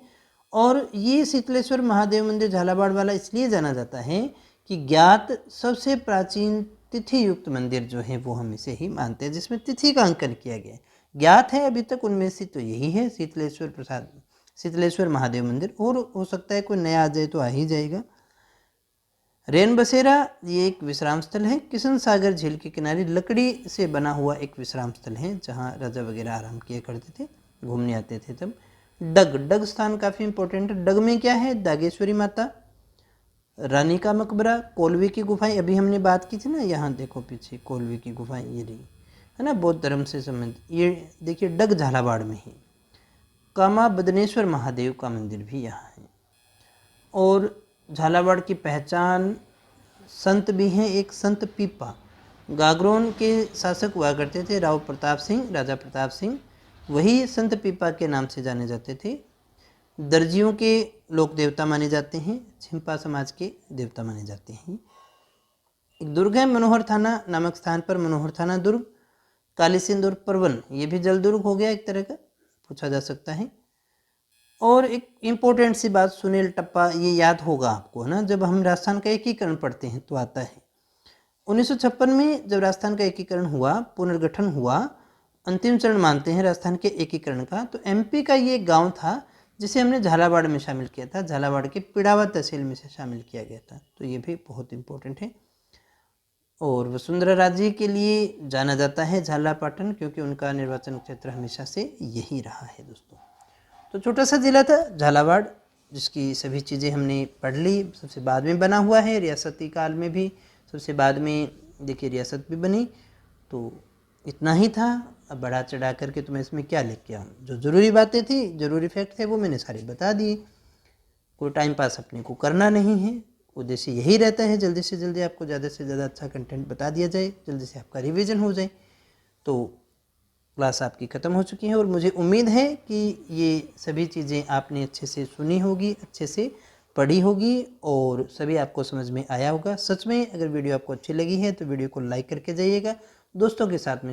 और ये शीतलेश्वर महादेव मंदिर झालावाड़ वाला इसलिए जाना जाता है कि ज्ञात सबसे प्राचीन तिथि युक्त मंदिर जो है वो हम इसे ही मानते हैं, जिसमें तिथि का अंकन किया गया है। ज्ञात है अभी तक उनमें से तो यही है, शीतलेश्वर महादेव मंदिर। और हो सकता है कोई नया आ जाए तो आ ही जाएगा। रेन बसेरा ये एक विश्राम स्थल है। किशन सागर झील के किनारे लकड़ी से बना हुआ एक विश्राम स्थल है, जहाँ राजा वगैरह आराम किया करते थे, घूमने आते थे तब। डग स्थान काफ़ी इंपॉर्टेंट है। डग में क्या है? दागेश्वरी माता, रानी का मकबरा, कोलवी की गुफाएं, अभी हमने बात की थी ना, यहाँ देखो पीछे कोलवी की गुफाएं ये रही है ना, बौद्ध धर्म से संबंधित। ये देखिए डग झालावाड़ में ही। कामा बदनेश्वर महादेव का मंदिर भी यहाँ है। और झालावाड़ की पहचान संत भी हैं, एक संत पीपा। गागरोन के शासक हुआ करते थे राव प्रताप सिंह, राजा प्रताप सिंह, वही संत पीपा के नाम से जाने जाते थे। दर्जियों के लोक देवता माने जाते हैं, छिंपा समाज के देवता माने जाते हैं। एक दुर्ग है मनोहर थाना नामक स्थान पर, मनोहर थाना दुर्ग। काली सिंध और परवन, ये भी जल दुर्ग हो गया एक तरह का, पूछा जा सकता है। और एक इम्पोर्टेंट सी बात, सुनील टप्पा, ये याद होगा आपको है ना, जब हम राजस्थान का एकीकरण पढ़ते हैं तो आता है। 1956 में जब राजस्थान का एकीकरण हुआ, पुनर्गठन हुआ, अंतिम चरण मानते हैं राजस्थान के एकीकरण का। तो एमपी का ये गांव था जिसे हमने झालावाड़ में शामिल किया था, झालावाड़ के पिड़ावा तहसील में से शामिल किया गया था। तो ये भी बहुत इंपॉर्टेंट है। और वसुंधरा राजे के लिए जाना जाता है झालापाटन, क्योंकि उनका निर्वाचन क्षेत्र हमेशा से यही रहा है दोस्तों। तो छोटा सा जिला था झालावाड़, जिसकी सभी चीज़ें हमने पढ़ ली, सबसे बाद में बना हुआ है, रियासती काल में भी सबसे बाद में देखिए रियासत भी बनी। तो इतना ही था। अब बढ़ा चढ़ा करके तो मैं इसमें क्या लिख के आऊँ, जो ज़रूरी बातें थी, ज़रूरी फैक्ट थे, वो मैंने सारे बता दिए। कोई टाइम पास अपने को करना नहीं है, उद्देश्य यही रहता है जल्दी से जल्दी आपको ज़्यादा से ज़्यादा अच्छा कंटेंट बता दिया जाए, जल्दी से आपका रिवीजन हो जाए। तो क्लास आपकी ख़त्म हो चुकी है और मुझे उम्मीद है कि ये सभी चीज़ें आपने अच्छे से सुनी होगी, अच्छे से पढ़ी होगी और सभी आपको समझ में आया होगा। सच में अगर वीडियो आपको अच्छी लगी है तो वीडियो को लाइक करके जाइएगा, दोस्तों के साथ में